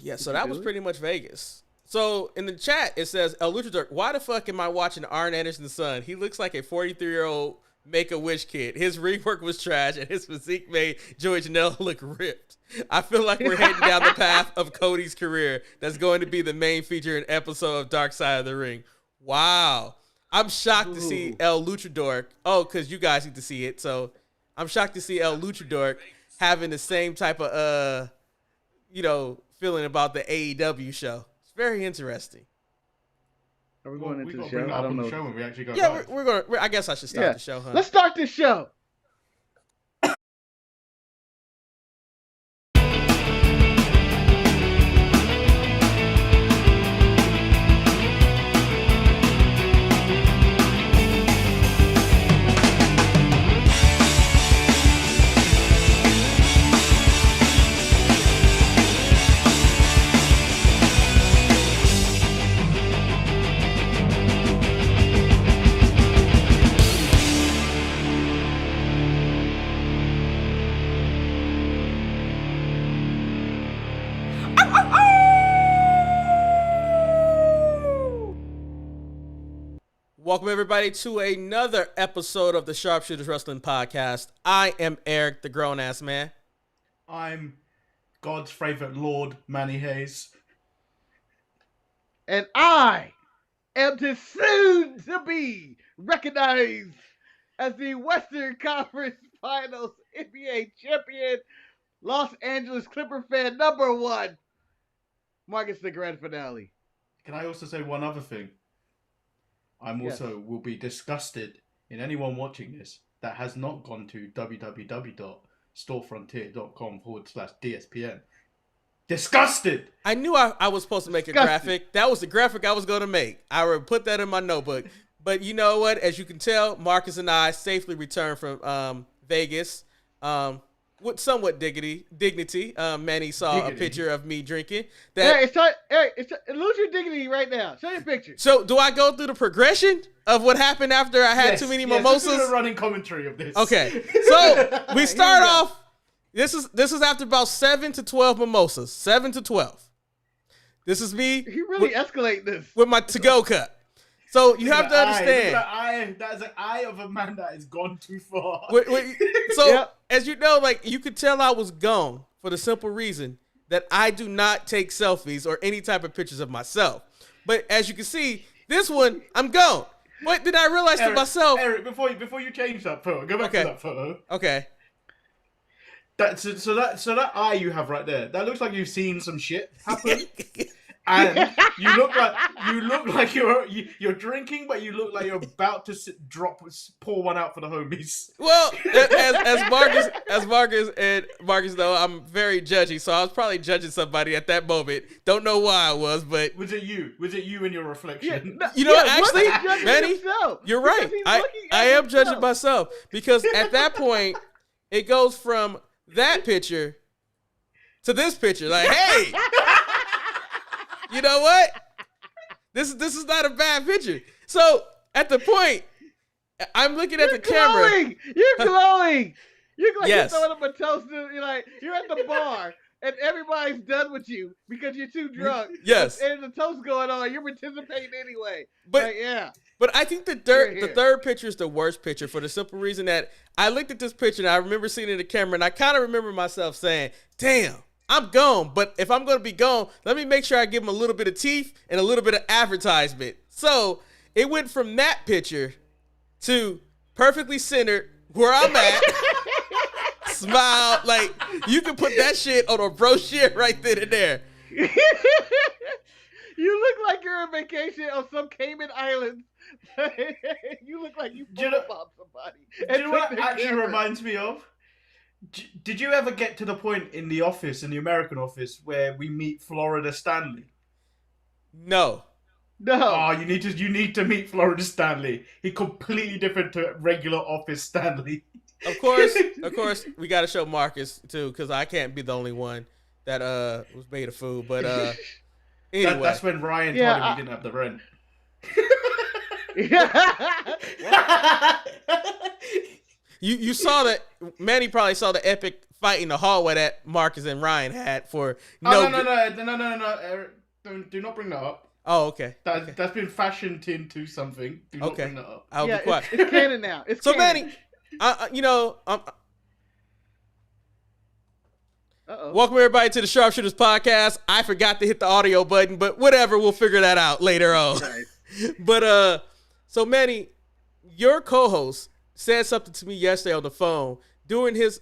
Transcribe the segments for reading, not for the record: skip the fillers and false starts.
Yeah, so that was pretty much Vegas. So in the chat, it says, El Luchador, why the fuck am I watching Arn Anderson's son? He looks like a 43-year-old Make-A-Wish kid. His rework was trash, and his physique made Joey Janela look ripped. I feel like we're heading down the path of Cody's career. That's going to be the main feature in episode of Dark Side of the Ring. Wow. I'm shocked to see El Luchador. Oh, because you guys need to see it. So I'm shocked to see El Luchador having the same type of, feeling about the AEW show. It's very interesting. Are we going into the show? I don't know. Show when we actually go we're going. I guess I should start the show, huh? Let's start this show. Welcome, everybody, to another episode of the Sharpshooters Wrestling Podcast. I am Eric, the grown-ass man. I'm God's favorite Lord, Manny Hayes. And I am the soon-to-be recognized as the Western Conference Finals NBA champion, Los Angeles Clipper fan number one, Marcus the Grand Finale. Can I also say one other thing? Will be disgusted in anyone watching this that has not gone to www.storefrontier.com/DSPN. Disgusted! I knew I was supposed to make a graphic. That was the graphic I was going to make. I would put that in my notebook. But you know what? As you can tell, Marcus and I safely returned from Vegas with somewhat dignity. Manny saw a picture of me drinking. Lose your dignity right now. Show your picture. So do I go through the progression of what happened after I had too many mimosas? This is a running commentary of this. Okay, so we start off. This is after about 7 to 12 mimosas. 7 to 12. This is me. He really escalate this with my to-go cup. So you have to understand. That is an eye of a man that has gone too far. As you know, like, you could tell I was gone for the simple reason that I do not take selfies or any type of pictures of myself. But as you can see, this one, I'm gone. But then I realized to myself, Eric, before you change that photo, go back to that photo. Okay. So that eye you have right there, that looks like you've seen some shit happen. And you look like you're drinking, but you look like you're about to pour one out for the homies. Well, as Marcus know, I'm very judgy, so I was probably judging somebody at that moment. Don't know why I was, but was it you? Was it you in your reflection? Actually, Manny, you're right. I am judging myself because at that point, it goes from that picture to this picture. Like, hey. You know what? This is not a bad picture. So at the point, I'm looking at the camera. You're glowing. You're like you're throwing up a toast. You're at the bar and everybody's done with you because you're too drunk. Yes. And the toast going on. You're participating anyway. But I think the third picture is the worst picture for the simple reason that I looked at this picture and I remember seeing it in the camera and I kind of remember myself saying, "Damn. I'm gone, but if I'm going to be gone, let me make sure I give him a little bit of teeth and a little bit of advertisement." So it went from that picture to perfectly centered where I'm at. Smile. Like, you can put that shit on a brochure right then and there. You look like you're on vacation on some Cayman Islands. You look like you photobombed somebody. Do you know what actually reminds me of? Did you ever get to the point in the American office, where we meet Florida Stanley? No. Oh, you need to meet Florida Stanley. He's completely different to regular office Stanley. Of course, we got to show Marcus too, because I can't be the only one that was made of food. But anyway, that's when Ryan told him he didn't have the rent. You saw that. Manny probably saw the epic fight in the hallway that Marcus and Ryan had for No, Eric, do not bring that up. Oh, okay. That's been fashioned into something. Do not bring that up. I'll be quiet. It's canon now. It's so canon. Manny, welcome everybody to the Sharpshooters podcast. I forgot to hit the audio button, but whatever, we'll figure that out later on. Nice. But so Manny, your co-host said something to me yesterday on the phone during his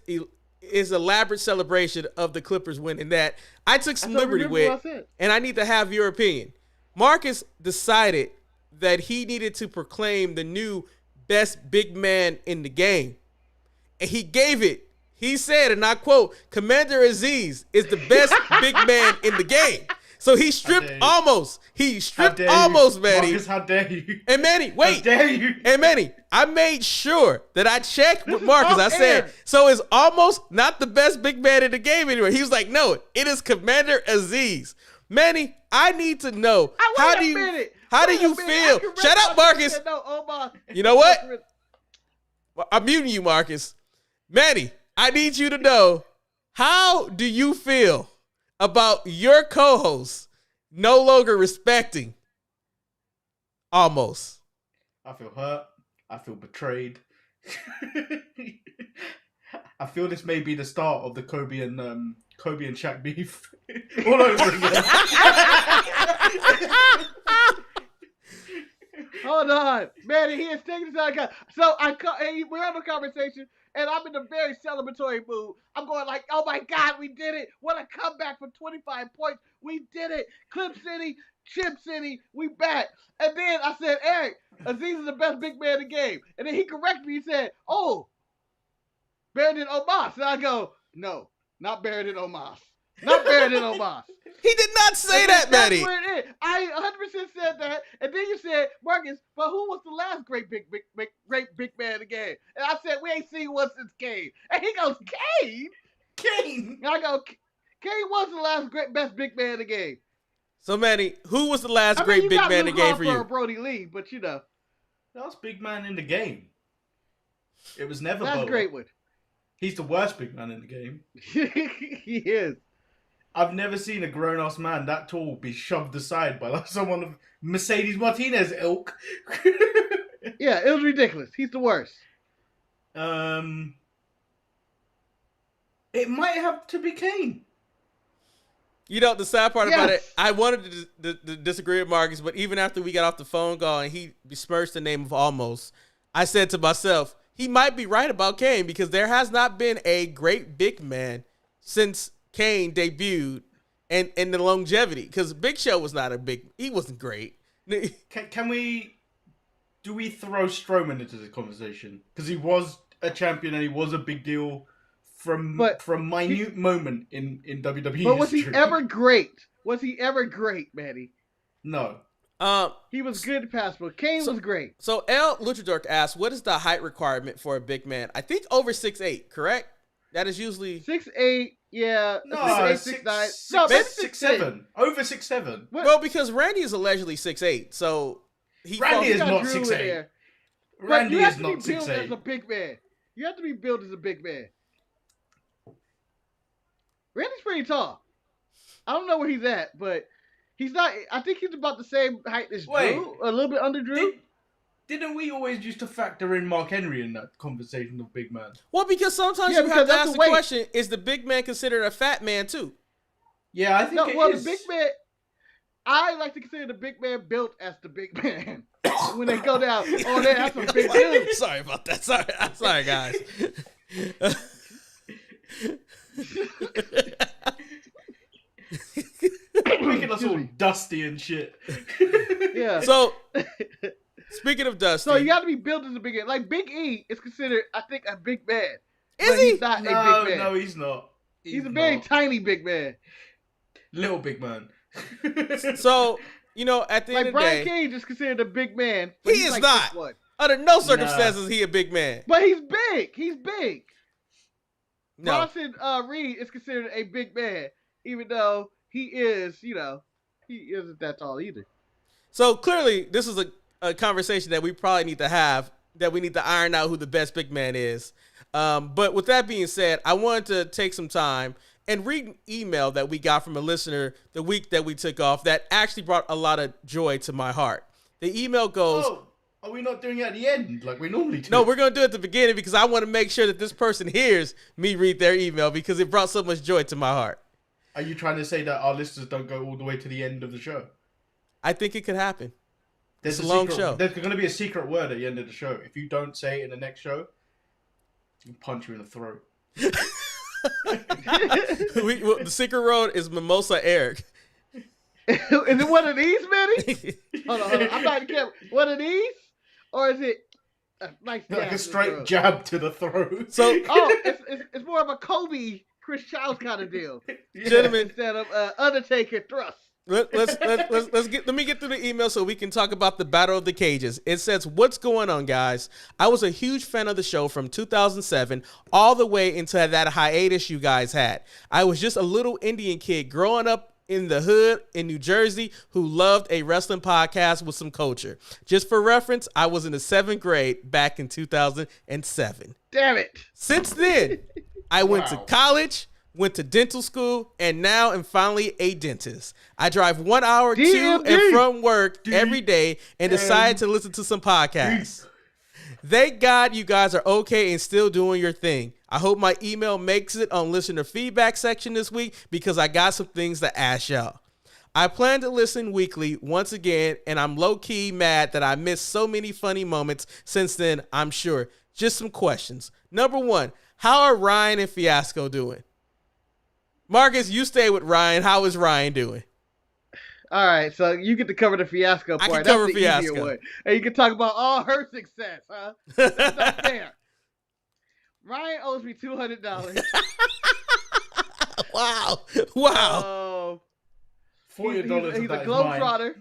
elaborate celebration of the Clippers winning that I took some liberty with, and I need to have your opinion. Marcus decided that he needed to proclaim the new best big man in the game, and he gave it. He said, and I quote, Commander Aziz is the best big man in the game. So he stripped almost. He stripped almost, Manny. Marcus, how dare you? And Manny, wait. How dare you? And Manny, I made sure that I checked with Marcus. I said, so it's almost not the best big man in the game anymore. He was like, no, it is Commander Aziz. Manny, I need to know, how do you feel? Shut up, Marcus. You know what? I'm muting you, Marcus. Manny, I need you to know, how do you feel about your co-host no longer respecting almost? I feel hurt. I feel betrayed. I feel this may be the start of the Kobe and Shaq beef all over again. Hold on, Manny. He is taking this out. So we're having a conversation. And I'm in a very celebratory mood. I'm going like, oh my God, we did it. What a comeback for 25 points. We did it. Clip City, Chip City, we back. And then I said, Eric, Aziz is the best big man in the game. And then he corrected me. He said, oh, Brandon Omas. And I go, no, not Brandon Omas. Not Brandon Omas. He did not say that, Manny. That's where it is. I 100% said that. And then you said, Marcus, but who was the last great big man in the game? And I said, we ain't seen one since Kane. And he goes, Kane? Kane? And I go, Kane was the last best big man in the game. So, Manny, who was the last great big man in the game for you? Brody Lee, but Last big man in the game. It was never That's Boa. Great one. He's the worst big man in the game. He is. I've never seen a grown-ass man that tall be shoved aside by like someone of Mercedes Martinez ilk. Yeah, it was ridiculous. He's the worst. It might have to be Kane. You know, the sad part about it, I wanted to disagree with Marcus, but even after we got off the phone call and he besmirched the name of Almost, I said to myself, he might be right about Kane because there has not been a great big man since Kane debuted and the longevity, because Big Show was not he wasn't great. Do we throw Strowman into the conversation? Because he was a champion and he was a big deal from minute moment in WWE. But was he ever great? Was he ever great, Manny? No. He was good past, but Kane was great. So El Luchador asked, what is the height requirement for a big man? I think over 6'8", correct? That is usually 6'8". Yeah, no, 6'8", 6'9". No, maybe 6'7". Over 6'7". Well, because Randy is allegedly 6'8", so Randy is not 6'8". Randy is not 6'8". As a big man. You have to be built as a big man. Randy's pretty tall. I don't know where he's at, but he's not. I think he's about the same height as Drew, a little bit under Drew. Didn't we always used to factor in Mark Henry in that conversation of big man? Well, because sometimes you have to ask the question, is the big man considered a fat man too? Yeah, I think it is. The big man, I like to consider the big man built as the big man. When they go down, that's a big dude. Sorry about that. Sorry, guys. Making us all dusty and shit. Yeah. So, speaking of dusty, so you got to be built as a big man. Like Big E is considered, I think, a big man. Is he? He's not a big man. No, he's not. He's a very tiny big man. Little big man. So, at the end of the day, Brian Cage is considered a big man. He is not. Under no circumstances is he a big man. But he's big. He's big. No. Bronson Reed is considered a big man, even though he is, he isn't that tall either. So clearly, this is a conversation that we probably need to have that we need to iron out who the best big man is. But with that being said, I wanted to take some time and read an email that we got from a listener the week that we took off that actually brought a lot of joy to my heart. The email goes... Oh, are we not doing it at the end like we normally do? No, we're going to do it at the beginning because I want to make sure that this person hears me read their email because it brought so much joy to my heart. Are you trying to say that our listeners don't go all the way to the end of the show? I think it could happen. There's It's a long show. There's going to be a secret word at the end of the show. If you don't say it in the next show, I'll punch you in the throat. The secret road is Mimosa Eric. Is it one of these, Manny? Hold on. I'm not careful. One of these? Or is it a nice jab? Like a straight jab to the throat. So, it's more of a Kobe, Chris Childs kind of deal. Gentlemen, Instead of Undertaker thrust. let me get through the email so we can talk about the Battle of the Cages. It says, "What's going on, guys? I was a huge fan of the show from 2007 all the way into that hiatus you guys had. I was just a little Indian kid growing up in the hood in New Jersey who loved a wrestling podcast with some culture. Just for reference, I was in the 7th grade back in 2007. Damn it. Since then, I went to college, went to dental school, and now am finally a dentist. I drive 1 hour to and from work every day and decided to listen to some podcasts. Thank God you guys are okay and still doing your thing. I hope my email makes it on listener feedback section this week because I got some things to ask y'all. I plan to listen weekly once again, and I'm low-key mad that I missed so many funny moments since then, I'm sure. Just some questions. Number 1, how are Ryan and Fiasco doing? Marcus, you stay with Ryan. How is Ryan doing? All right, so you get to cover the Fiasco part. I can cover That's the Fiasco. easier one. And you can talk about all her success, huh? That's not fair. Ryan owes me $200. Wow. $40 He's a globetrotter.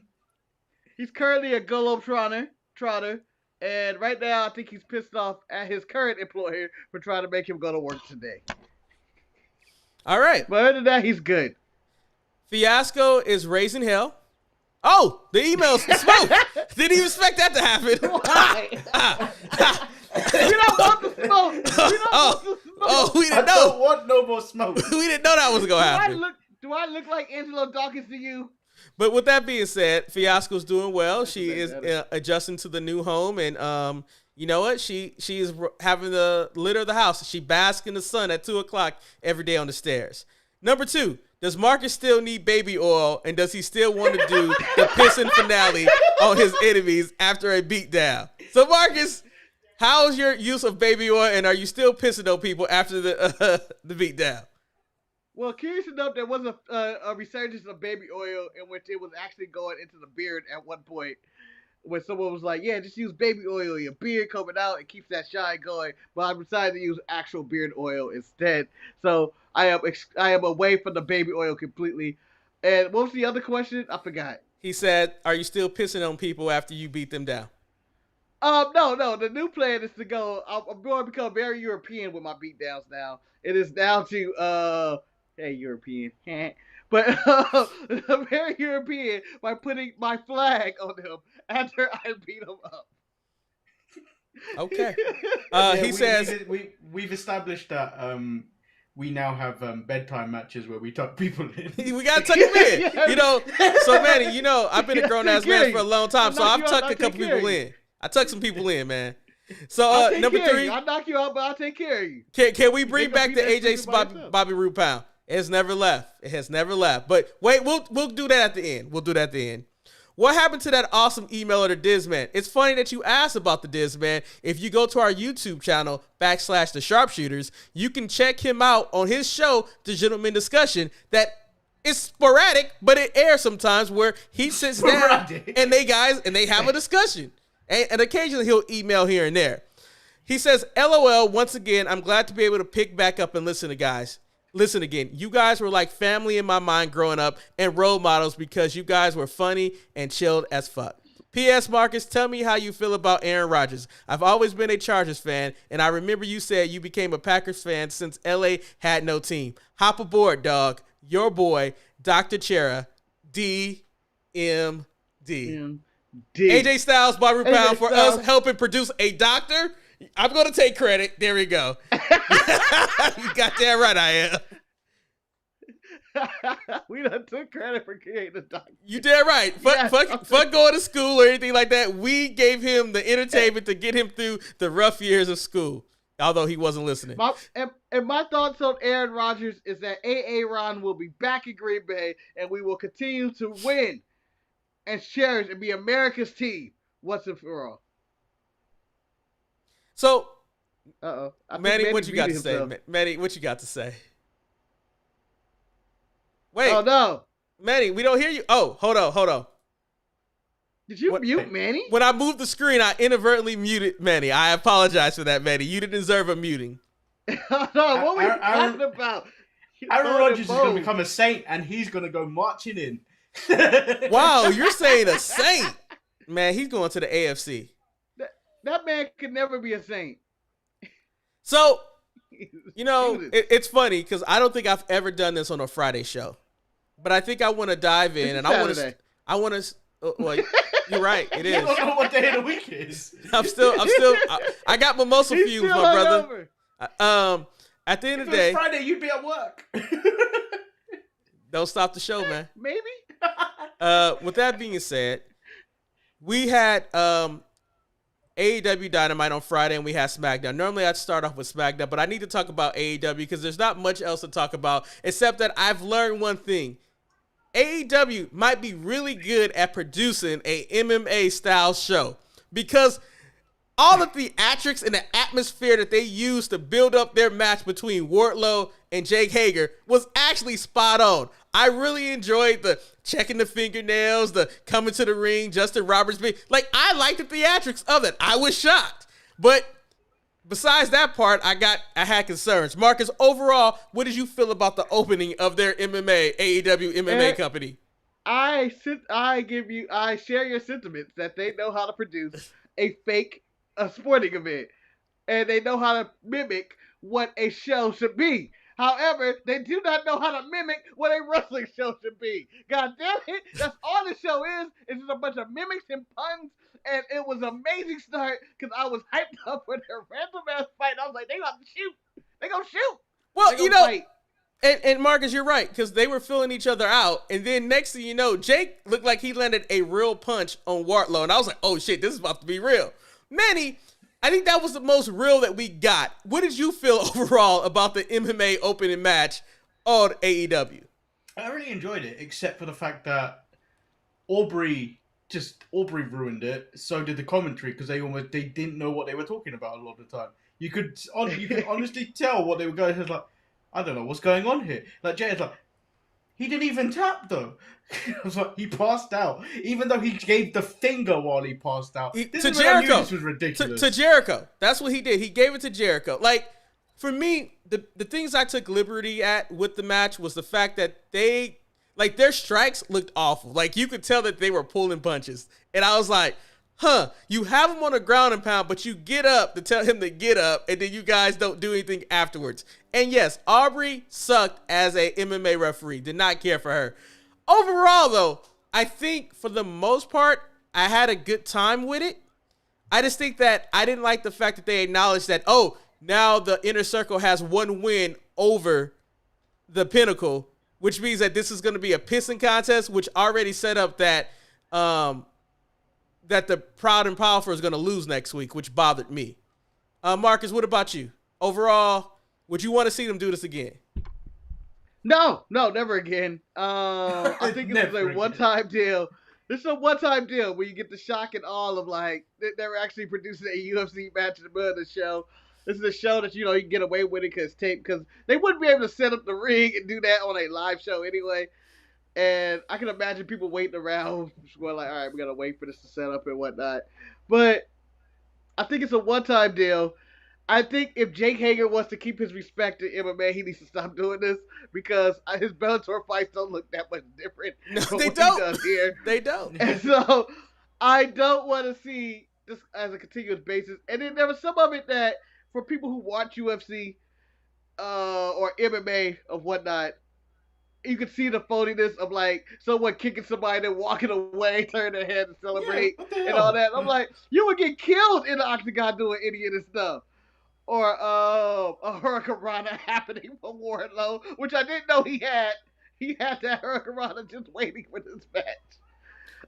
He's currently a globetrotter. And right now, I think he's pissed off at his current employer for trying to make him go to work today. All right. But other than that, he's good. Fiasco is raising hell. Oh, the email's smoke. Didn't even expect that to happen. Why? We don't want the smoke. We didn't I know. don't want no more smoke. We didn't know that was going to happen. Do I look like Angelo Dawkins to you? But with that being said, Fiasco's doing well. She is adjusting to the new home, and you know what? She is having the litter of the house. She basks in the sun at 2:00 every day on the stairs. Number 2, does Marcus still need baby oil, and does he still want to do the pissing finale on his enemies after a beatdown? So Marcus, how's your use of baby oil, and are you still pissing on people after the beatdown? Well, curious enough, there was a resurgence of baby oil in which it was actually going into the beard at one point, where someone was like, yeah, just use baby oil, your beard coming out, it keeps that shine going. But I decided to use actual beard oil instead. So I am away from the baby oil completely. And what was the other question? I forgot. He said, are you still pissing on people after you beat them down? No. The new plan is to go, I'm going to become very European with my beatdowns now. It is down to, hey, European. But I'm very European by putting my flag on them after I beat them up. Okay. He says... We've established that we now have bedtime matches where we tuck people in. We got to tuck them in. You know, so Manny, you know, I've been a grown-ass man for a long time, so I've tucked a couple people in. I tucked some people in, man. So number 3... I'll knock you out, but I'll take care of you. Can we bring back the AJ's Bobby Roode pound? It has never left. But wait, we'll do that at the end. What happened to that awesome emailer to Dizman? It's funny that you asked about the Dizman. If you go to our YouTube channel, /The Sharpshooters, you can check him out on his show, The Gentleman Discussion, that is sporadic, but it airs sometimes where he sits down and they have a discussion. And occasionally he'll email here and there. He says, LOL, once again, I'm glad to be able to pick back up and listen to guys. Listen again, you guys were like family in my mind growing up and role models because you guys were funny and chilled as fuck. P.S. Marcus, tell me how you feel about Aaron Rodgers. I've always been a Chargers fan, and I remember you said you became a Packers fan since L.A. had no team. Hop aboard, dog. Your boy, Dr. Chera, D.M.D. AJ Styles Barbara AJ Pound for Styles. us helping produce a doctor. I'm going to take credit. There we go. You got that right, I am. We done took credit for creating the doctor. You damn right. Yes, Fuck going to school or anything like that. We gave him the entertainment to get him through the rough years of school, although he wasn't listening. My thoughts on Aaron Rodgers is that Ron will be back in Green Bay, and we will continue to win and cherish and be America's team once and for all. So, Manny, what you got to say? Manny, what you got to say? Wait. Oh, no. Manny, we don't hear you. Oh, hold on. Did you mute Manny? When I moved the screen, I inadvertently muted Manny. I apologize for that, Manny. You didn't deserve a muting. What were you talking about? Aaron Rodgers is going to become a saint, and he's going to go marching in. Wow, you're saying a saint. Man, he's going to the AFC. That man could never be a saint. So, it's funny because I don't think I've ever done this on a Friday show. But I think I want to dive in, and I want to. Well, you're right. It is. You don't know what day of the week is. I got mimosa fumes, my brother. At the end of the day, Friday, you'd be at work. Don't stop the show, man. Maybe. With that being said, we had AEW Dynamite on Friday, and we had Smackdown. Normally, I'd start off with Smackdown, but I need to talk about AEW because there's not much else to talk about except that I've learned one thing. AEW might be really good at producing a MMA-style show because all the theatrics and the atmosphere that they used to build up their match between Wardlow and Jake Hager was actually spot on. I really enjoyed the checking the fingernails, the coming to the ring, Justin Roberts. I liked the theatrics of it. I was shocked. But besides that part, I had concerns. Marcus, overall, what did you feel about the opening of their AEW MMA company? I share your sentiments that they know how to produce a sporting event, and they know how to mimic what a show should be. However, they do not know how to mimic what a wrestling show should be. God damn it, that's all the show is. It's just a bunch of mimics and puns, and it was an amazing start because I was hyped up for their random ass fight. I was like, they got to shoot. They gonna shoot. Well, fight. And Marcus, you're right, because they were filling each other out, and then next thing you know, Jake looked like he landed a real punch on Wardlow, and I was like, oh shit, this is about to be real. Manny, I think that was the most real that we got. What did you feel overall about the MMA opening match on AEW? I really enjoyed it, except for the fact that Aubrey ruined it. So did the commentary because they didn't know what they were talking about a lot of the time. You could honestly tell what they were going. It was like, I don't know what's going on here. Like Jay is like, he didn't even tap though. I was like, he passed out, even though he gave the finger while he passed out. To Jericho, this was ridiculous. To Jericho, that's what he did. He gave it to Jericho. Like for me, the things I took liberty at with the match was the fact that their strikes looked awful. Like you could tell that they were pulling punches, and I was like, you have him on a ground and pound, but you get up to tell him to get up, and then you guys don't do anything afterwards. And yes, Aubrey sucked as a MMA referee. Did not care for her. Overall, though, I think for the most part, I had a good time with it. I just think that I didn't like the fact that they acknowledged that, now the Inner Circle has one win over the Pinnacle, which means that this is going to be a pissing contest, which already set up that that the Proud and Powerful is going to lose next week, which bothered me. Marcus, what about you? Overall, would you want to see them do this again? No, never again. I think this is a one-time deal. This is a one-time deal where you get the shock and awe of like they're actually producing a UFC match in the middle of the show. This is a show that you can get away with it because they wouldn't be able to set up the ring and do that on a live show anyway. And I can imagine people waiting around, going like, all right, we gotta wait for this to set up and whatnot. But I think it's a one-time deal. I think if Jake Hager wants to keep his respect in MMA, he needs to stop doing this because his Bellator fights don't look that much different. No, from they what don't. He does here. They don't. And so I don't want to see this as a continuous basis. And then there was some of it that for people who watch UFC or MMA or whatnot, you could see the phoniness of like someone kicking somebody and walking away, turn their head and celebrate and all that. I'm like, you would get killed in the octagon doing any of this stuff. Or a Hurricane Rana happening for Wardlow, which I didn't know he had. He had that Hurricane Rana just waiting for this match.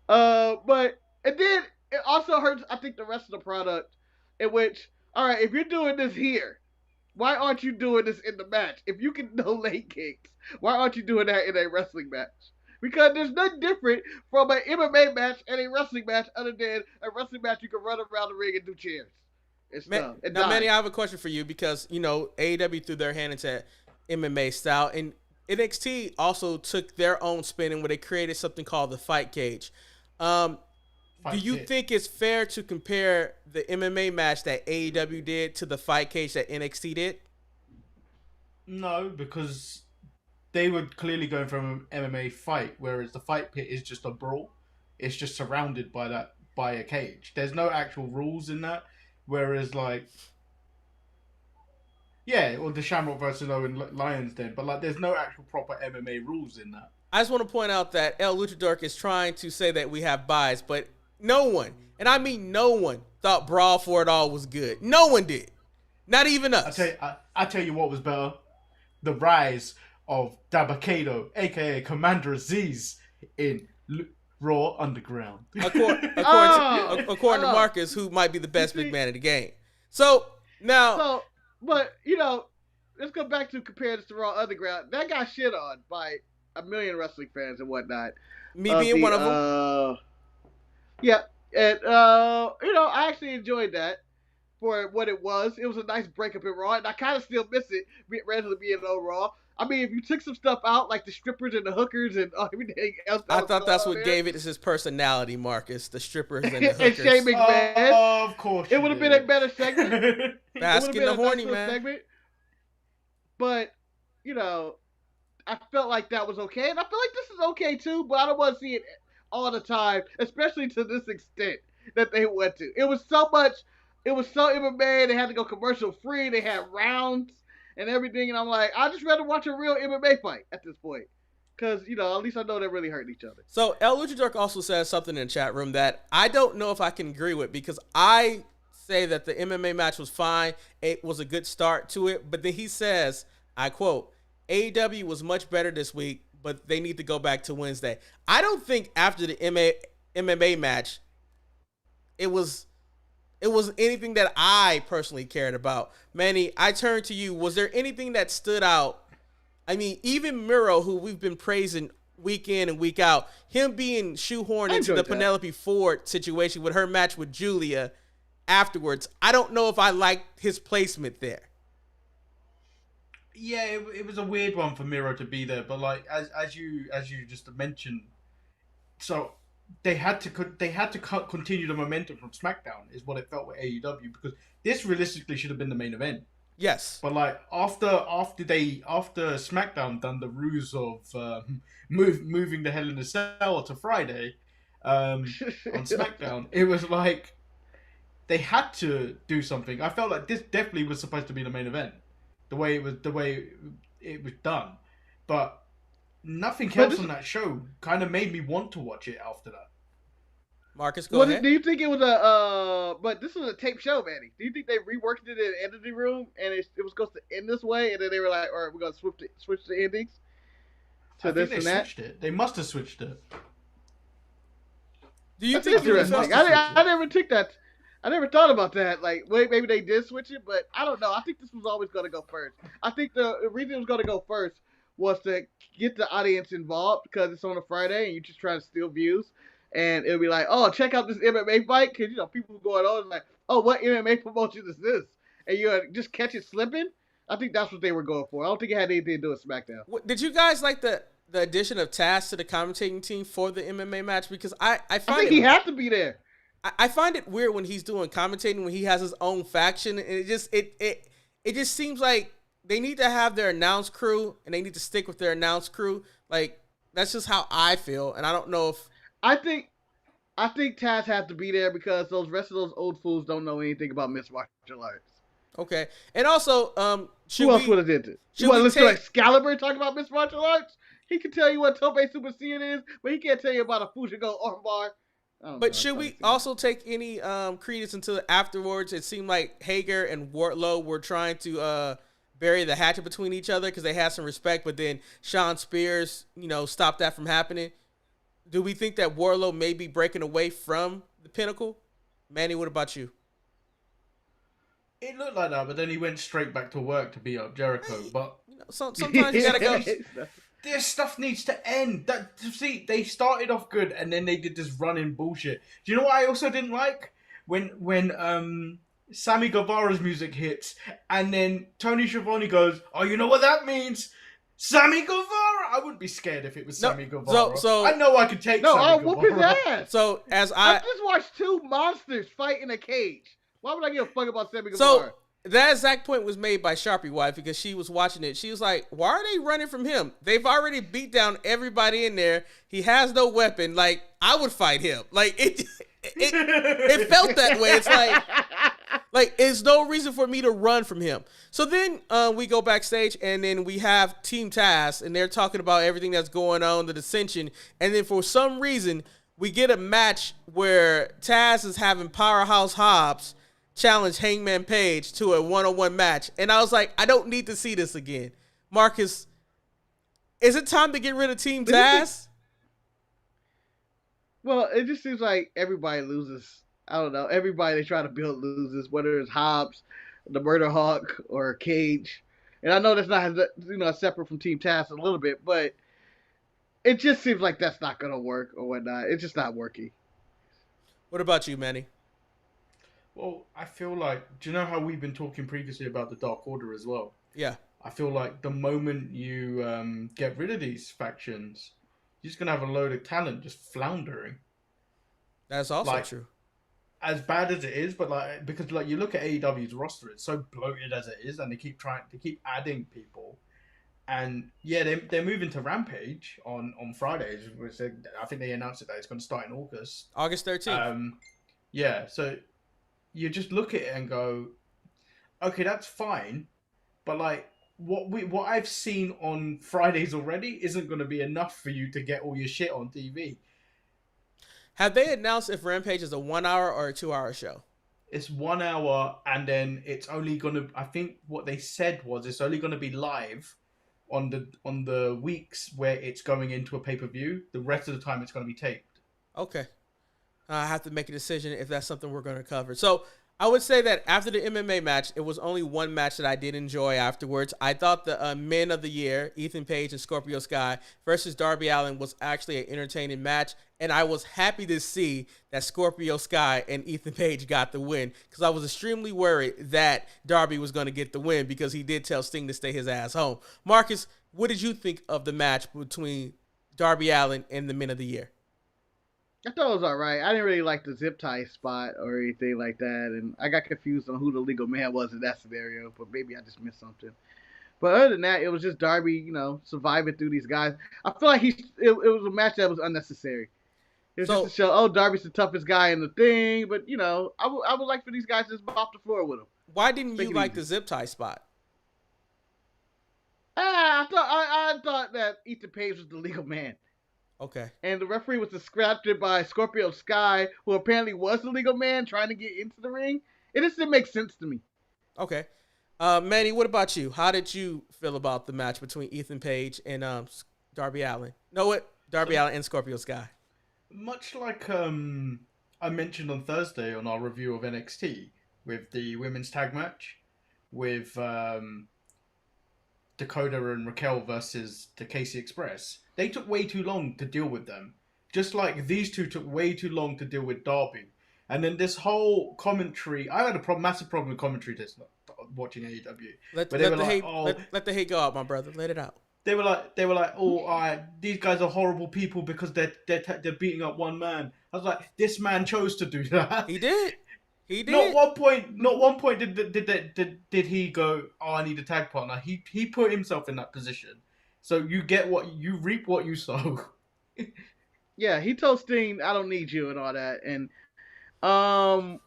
But and then it also hurts, I think, the rest of the product, in which, all right, if you're doing this here, why aren't you doing this in the match? If you can no leg kicks, why aren't you doing that in a wrestling match? Because there's nothing different from an MMA match and a wrestling match other than a wrestling match you can run around the ring and do cheers. Now, Manny, I have a question for you because, AEW threw their hand into MMA style, and NXT also took their own spin where they created something called the Fight Cage. Do you think it's fair to compare the MMA match that AEW did to the Fight Cage that NXT did? No, because they were clearly going from an MMA fight, whereas the Fight Pit is just a brawl. It's just surrounded by a cage. There's no actual rules in that. Whereas, like, or the Shamrock versus Owen Lions Den, but there's no actual proper MMA rules in that. I just want to point out that El Luchador is trying to say that we have bias, but no one, and I mean no one, thought Brawl for It All was good. No one did. Not even us. I tell you what was better. The rise of Dabakato, a.k.a. Commander Aziz, in Raw Underground. According to Marcus, who might be the best big man in the game. So, now... But, let's go back to compare this to Raw Underground. That got shit on by a million wrestling fans and whatnot. Me being one of them. Yeah, and, I actually enjoyed that for what it was. It was a nice breakup in Raw, and I kind of still miss it, rather than being on Raw. I mean, if you took some stuff out, like the strippers and the hookers and everything else. I thought that's what gave it his personality, Marcus. The strippers and the hookers. And Shane McMahon. Of course. It would have been a better segment. Basking the horny man. Segment. But, I felt like that was okay. And I feel like this is okay, too. But I don't want to see it all the time, especially to this extent that they went to. It was so MMA. They had to go commercial free. They had rounds and everything, and I'm like, I'd just rather watch a real MMA fight at this point. Because, at least I know they're really hurting each other. So, El Luchador also says something in the chat room that I don't know if I can agree with, because I say that the MMA match was fine. It was a good start to it. But then he says, I quote, AEW was much better this week, but they need to go back to Wednesday. I don't think after the MMA match, it was anything that I personally cared about. Manny, I turn to you. Was there anything that stood out? I mean, even Miro, who we've been praising week in and week out, him being shoehorned into the Penelope Ford situation with her match with Julia afterwards, I don't know if I liked his placement there. Yeah, it was a weird one for Miro to be there, but as you just mentioned, so they had to continue the momentum from Smackdown, is what it felt with AEW, because this realistically should have been the main event. Yes, but after Smackdown done the ruse of moving the Hell in a Cell to Friday on SmackDown, it was like they had to do something. I felt like this definitely was supposed to be the main event, the way it was done, but nothing else on that show kind of made me want to watch it after that. Marcus, go ahead. Do you think it was but this was a tape show, Manny. Do you think they reworked it in the editing room and it was supposed to end this way, and then they were like, all right, we're going to switch the endings to this and that? Switched it. They must have switched it. Do you That's think interesting? I never took that. I never thought about that. Like, wait, maybe they did switch it, but I don't know. I think this was always going to go first. I think the reason it was going to go first was to get the audience involved, because it's on a Friday and you're just trying to steal views. And it'll be like, oh, check out this MMA fight, because, people going on and like, oh, what MMA promotion is this? And you just catch it slipping. I think that's what they were going for. I don't think it had anything to do with SmackDown. Did you guys like the addition of Taz to the commentating team for the MMA match? Because I think he had to be there. I find it weird when he's doing commentating, when he has his own faction, and it just seems like they need to have their announce crew, and they need to stick with their announce crew. Like, that's just how I feel, and I don't know if... I think Taz has to be there because those rest of those old fools don't know anything about mixed martial arts. Okay, and also, who else would have did this? You want to listen to Excalibur talk about mixed martial arts? He can tell you what Tope Super Saiyan is, but he can't tell you about a Fujigo armbar. But should we also take any credence until afterwards? It seemed like Hager and Wardlow were trying to bury the hatchet between each other because they had some respect, but then Sean Spears, stopped that from happening. Do we think that Wardlow may be breaking away from the Pinnacle? Manny, what about you? It looked like that, but then he went straight back to work to beat up Jericho. But sometimes you gotta go. This stuff needs to end. They started off good, and then they did this running bullshit. Do you know what I also didn't like? When Sammy Guevara's music hits, and then Tony Schiavone goes, "Oh, you know what that means? Sammy Guevara." I wouldn't be scared if it was Sammy Guevara. So I know I could take. No, I'll whoop his ass. So I just watched two monsters fight in a cage. Why would I give a fuck about Sammy Guevara? So that exact point was made by Sharpie Wife because she was watching it. She was like, why are they running from him? They've already beat down everybody in there. He has no weapon. Like, I would fight him. Like, it felt that way. It's like, there's no reason for me to run from him. So then we go backstage, and then we have Team Taz, and they're talking about everything that's going on, the dissension. And then for some reason, we get a match where Taz is having Powerhouse Hobbs challenge Hangman Page to a one-on-one match. And I was like, I don't need to see this again. Marcus, is it time to get rid of Team Taz? Well, it just seems like everybody loses. I don't know. Everybody they try to build loses, whether it's Hobbs, the Murder Hawk, or Cage. And I know that's not separate from Team Taz a little bit, but it just seems like that's not going to work or whatnot. It's just not working. What about you, Manny? Well, I feel like, do you know how we've been talking previously about the Dark Order as well? Yeah. I feel like the moment you get rid of these factions, you're just going to have a load of talent just floundering. That's also true. As bad as it is, but because you look at AEW's roster, it's so bloated as it is, and they keep adding people. And yeah, they're moving to Rampage on Fridays, which I think they announced that it's going to start in August. August 13th. Yeah, so you just look at it and go, okay, that's fine, but what I've seen on Fridays already isn't going to be enough for you to get all your shit on TV. Have they announced if Rampage is a 1 hour or a 2 hour show? It's 1 hour, and then it's only going to, I think what they said was it's only going to be live on the weeks where it's going into a pay-per-view. The rest of the time it's going to be taped. Okay. I have to make a decision if that's something we're going to cover. So I would say that after the MMA match, it was only one match that I did enjoy afterwards. I thought the Men of the Year, Ethan Page and Scorpio Sky versus Darby Allin was actually an entertaining match. And I was happy to see that Scorpio Sky and Ethan Page got the win because I was extremely worried that Darby was going to get the win because he did tell Sting to stay his ass home. Marcus, what did you think of the match between Darby Allin and the Men of the Year? I thought it was all right. I didn't really like the zip tie spot or anything like that, and I got confused on who the legal man was in that scenario, but maybe I just missed something. But other than that, it was just Darby, surviving through these guys. I feel like it was a match that was unnecessary. It was just to show, Darby's the toughest guy in the thing, but, I would like for these guys to just mop the floor with him. Why didn't you like the zip tie spot? I thought that Ethan Page was the legal man. Okay. And the referee was distracted by Scorpio Sky, who apparently was the legal man trying to get into the ring. It just didn't make sense to me. Okay. Manny, what about you? How did you feel about the match between Ethan Page and Darby Allin? Darby Allin and Scorpio Sky. Much like I mentioned on Thursday on our review of NXT with the women's tag match with Dakota and Raquel versus the Casey Express. They took way too long to deal with them. Just like these two took way too long to deal with Darby. And then this whole commentary, I had a massive problem with commentary this watching AEW. Let the hate go out, my brother. Let it out. They were like, these guys are horrible people because they're beating up one man. I was like, this man chose to do that. He did. Not one point did he go, I need a tag partner. He put himself in that position. So you reap what you sow. Yeah, he told Sting, I don't need you and all that. And the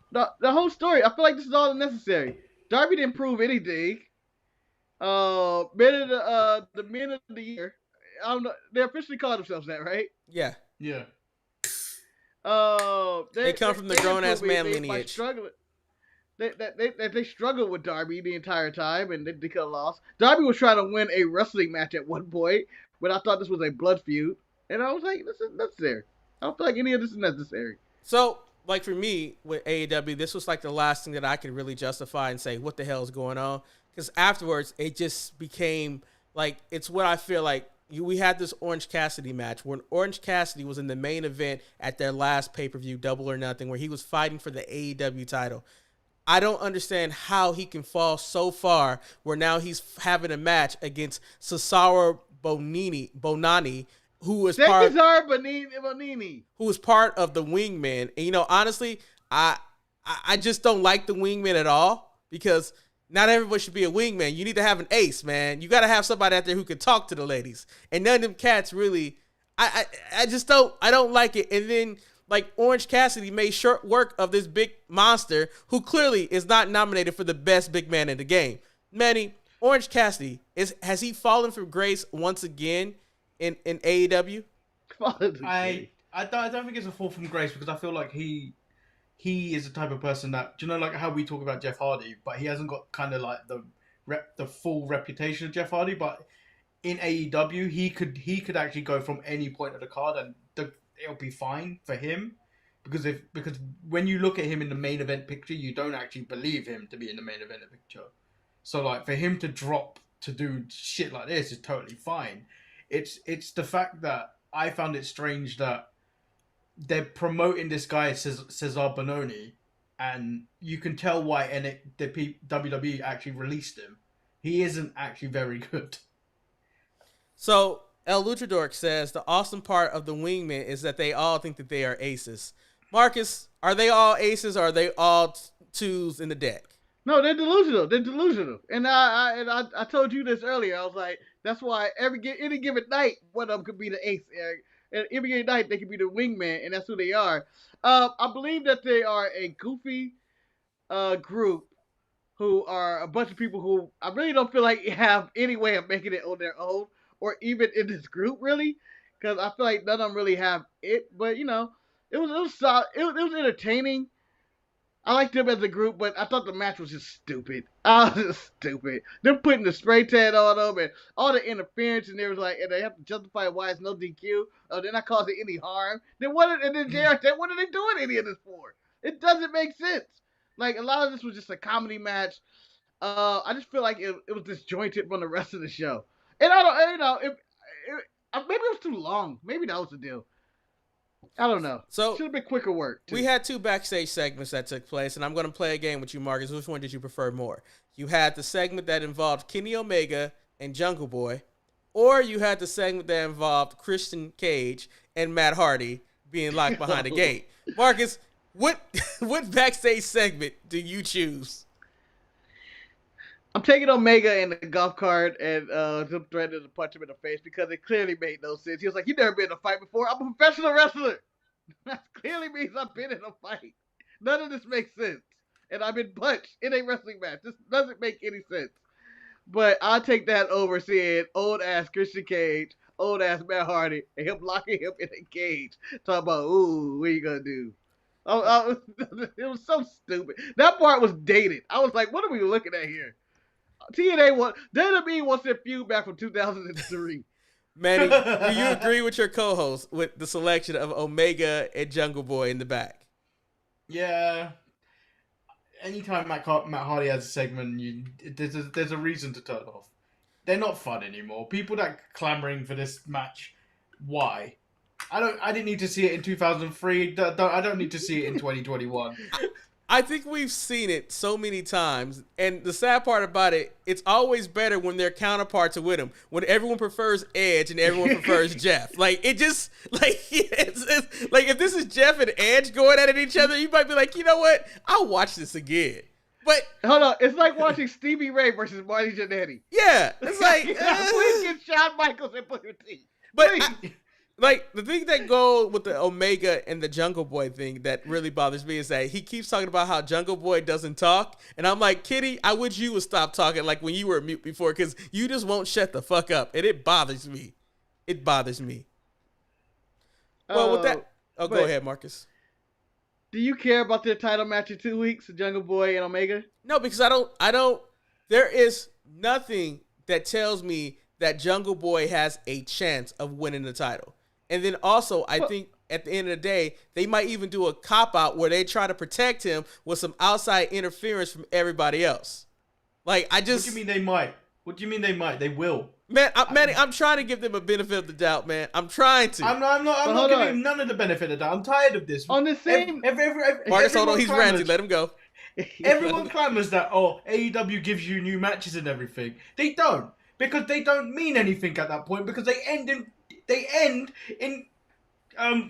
whole story, I feel like this is all unnecessary. Darby didn't prove anything. The Men of the Year, I don't know. They officially call themselves that, right? Yeah. Yeah. They come from the grown-ass man lineage. Struggling. They struggled with Darby the entire time, and they could have lost. Darby was trying to win a wrestling match at one point, but I thought this was a blood feud, and I was like, this is necessary. I don't feel like any of this is necessary. So, like for me with AEW, this was like the last thing that I could really justify and say, what the hell is going on? Because afterwards, it just became like, it's what I feel like. We had this Orange Cassidy match when Orange Cassidy was in the main event at their last pay-per-view, Double or Nothing, where he was fighting for the AEW title. I don't understand how he can fall so far where now he's having a match against Cesaro Bonani, who was part of the Wingman. And, honestly, I just don't like the Wingman at all because not everybody should be a wingman. You need to have an ace, man. You got to have somebody out there who can talk to the ladies. And none of them cats really, I don't like it. And then, like, Orange Cassidy made short work of this big monster who clearly is not nominated for the best big man in the game. Manny, Orange Cassidy, has he fallen from grace once again in AEW? I don't think it's a fall from grace because I feel like he is the type of person that, do you know, like how we talk about Jeff Hardy, but he hasn't got kind of like the full reputation of Jeff Hardy. But in AEW, he could actually go from any point of the card and it'll be fine for him because when you look at him in the main event picture, you don't actually believe him to be in the main event picture. So like for him to drop to do shit like this is totally fine. It's the fact that I found it strange that they're promoting this guy Cesar Bononi, and you can tell why the WWE actually released him. He isn't actually very good. So El Luchador says the awesome part of the Wingman is that they all think that they are aces. Marcus, are they all aces or are they all twos in the deck? No, they're delusional. And I told you this earlier. I was like, that's why any given night, one of them could be the ace, Eric. And every given night, they could be the wingman, and that's who they are. I believe that they are a goofy group who are a bunch of people who I really don't feel like have any way of making it on their own or even in this group, really, because I feel like none of them really have it. But, it was solid. It was entertaining. I liked them as a group, but I thought the match was just stupid. Them putting the spray tan on them and all the interference, and and they have to justify why it's no DQ. Oh, they're not causing any harm. And then JR said, what are they doing any of this for? It doesn't make sense. Like, a lot of this was just a comedy match. I just feel like it was disjointed from the rest of the show. And maybe it was too long. Maybe that was the deal. I don't know. So should have been quicker work, too. We had two backstage segments that took place, and I'm going to play a game with you, Marcus. Which one did you prefer more? You had the segment that involved Kenny Omega and Jungle Boy, or you had the segment that involved Christian Cage and Matt Hardy being locked behind the gate. Marcus, what backstage segment do you choose? I'm taking Omega in the golf cart and them threatening to punch him in the face because it clearly made no sense. He was like, "You never been in a fight before. I'm a professional wrestler." That clearly means I've been in a fight. None of this makes sense. And I've been punched in a wrestling match. This doesn't make any sense. But I'll take that over seeing old-ass Christian Cage, old-ass Matt Hardy, and him locking him in a cage. Talking about, ooh, what are you going to do? It was so stupid. That part was dated. I was like, what are we looking at here? WWE wants their feud back from 2003. Manny, do you agree with your co-host with the selection of Omega and Jungle Boy in the back? Yeah. Anytime Matt Hardy has a segment, there's a reason to turn off. They're not fun anymore. People that clamoring for this match, why? I didn't need to see it in 2003. I don't need to see it in 2021. I think we've seen it so many times, and the sad part about it, it's always better when their counterparts are with them. When everyone prefers Edge and everyone prefers Jeff, like it just it's like if this is Jeff and Edge going at each other, you might be like, you know what, I'll watch this again. But hold on, it's like watching Stevie Ray versus Marty Jannetty. Yeah, it's like please get Shawn Michaels and Booker T. But like, the thing that goes with the Omega and the Jungle Boy thing that really bothers me is that he keeps talking about how Jungle Boy doesn't talk. And I'm like, Kitty, I wish you would stop talking like when you were mute before because you just won't shut the fuck up. And it bothers me. It bothers me. Well, with that, go ahead, Marcus. Do you care about their title match in 2 weeks, Jungle Boy and Omega? No, because I don't. There is nothing that tells me that Jungle Boy has a chance of winning the title. And then also, I think at the end of the day, they might even do a cop-out where they try to protect him with some outside interference from everybody else. Like, I just... What do you mean they might? What do you mean they might? They will. Man, I'm trying to give them a benefit of the doubt, man. I'm trying to. I'm not giving him none of the benefit of the doubt. I'm tired of this. On the same... Marcus, hold on. He's ranting. Let him go. Everyone clamors that, AEW gives you new matches and everything. They don't. Because they don't mean anything at that point. Because they end in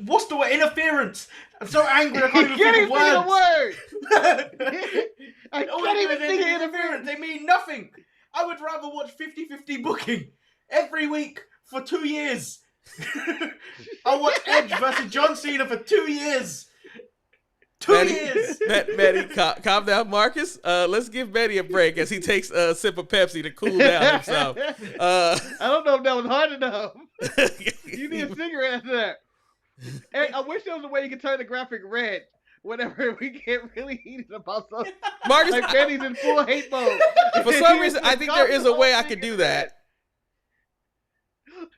what's the word? Interference. I'm so angry I can't even think of words. I can't even think of interference. They mean nothing. I would rather watch 50-50 booking every week for 2 years. I watched Edge versus John Cena for 2 years. 2 years. Manny, calm down, Marcus. Let's give Manny a break as he takes a sip of Pepsi to cool down himself. I don't know if that was hard enough. You need a cigarette after that. Hey, I wish there was a way you could turn the graphic red whenever we get really heated about something. Marcus, like Manny's in full hate mode. For some reason, I think there is a way I could do that.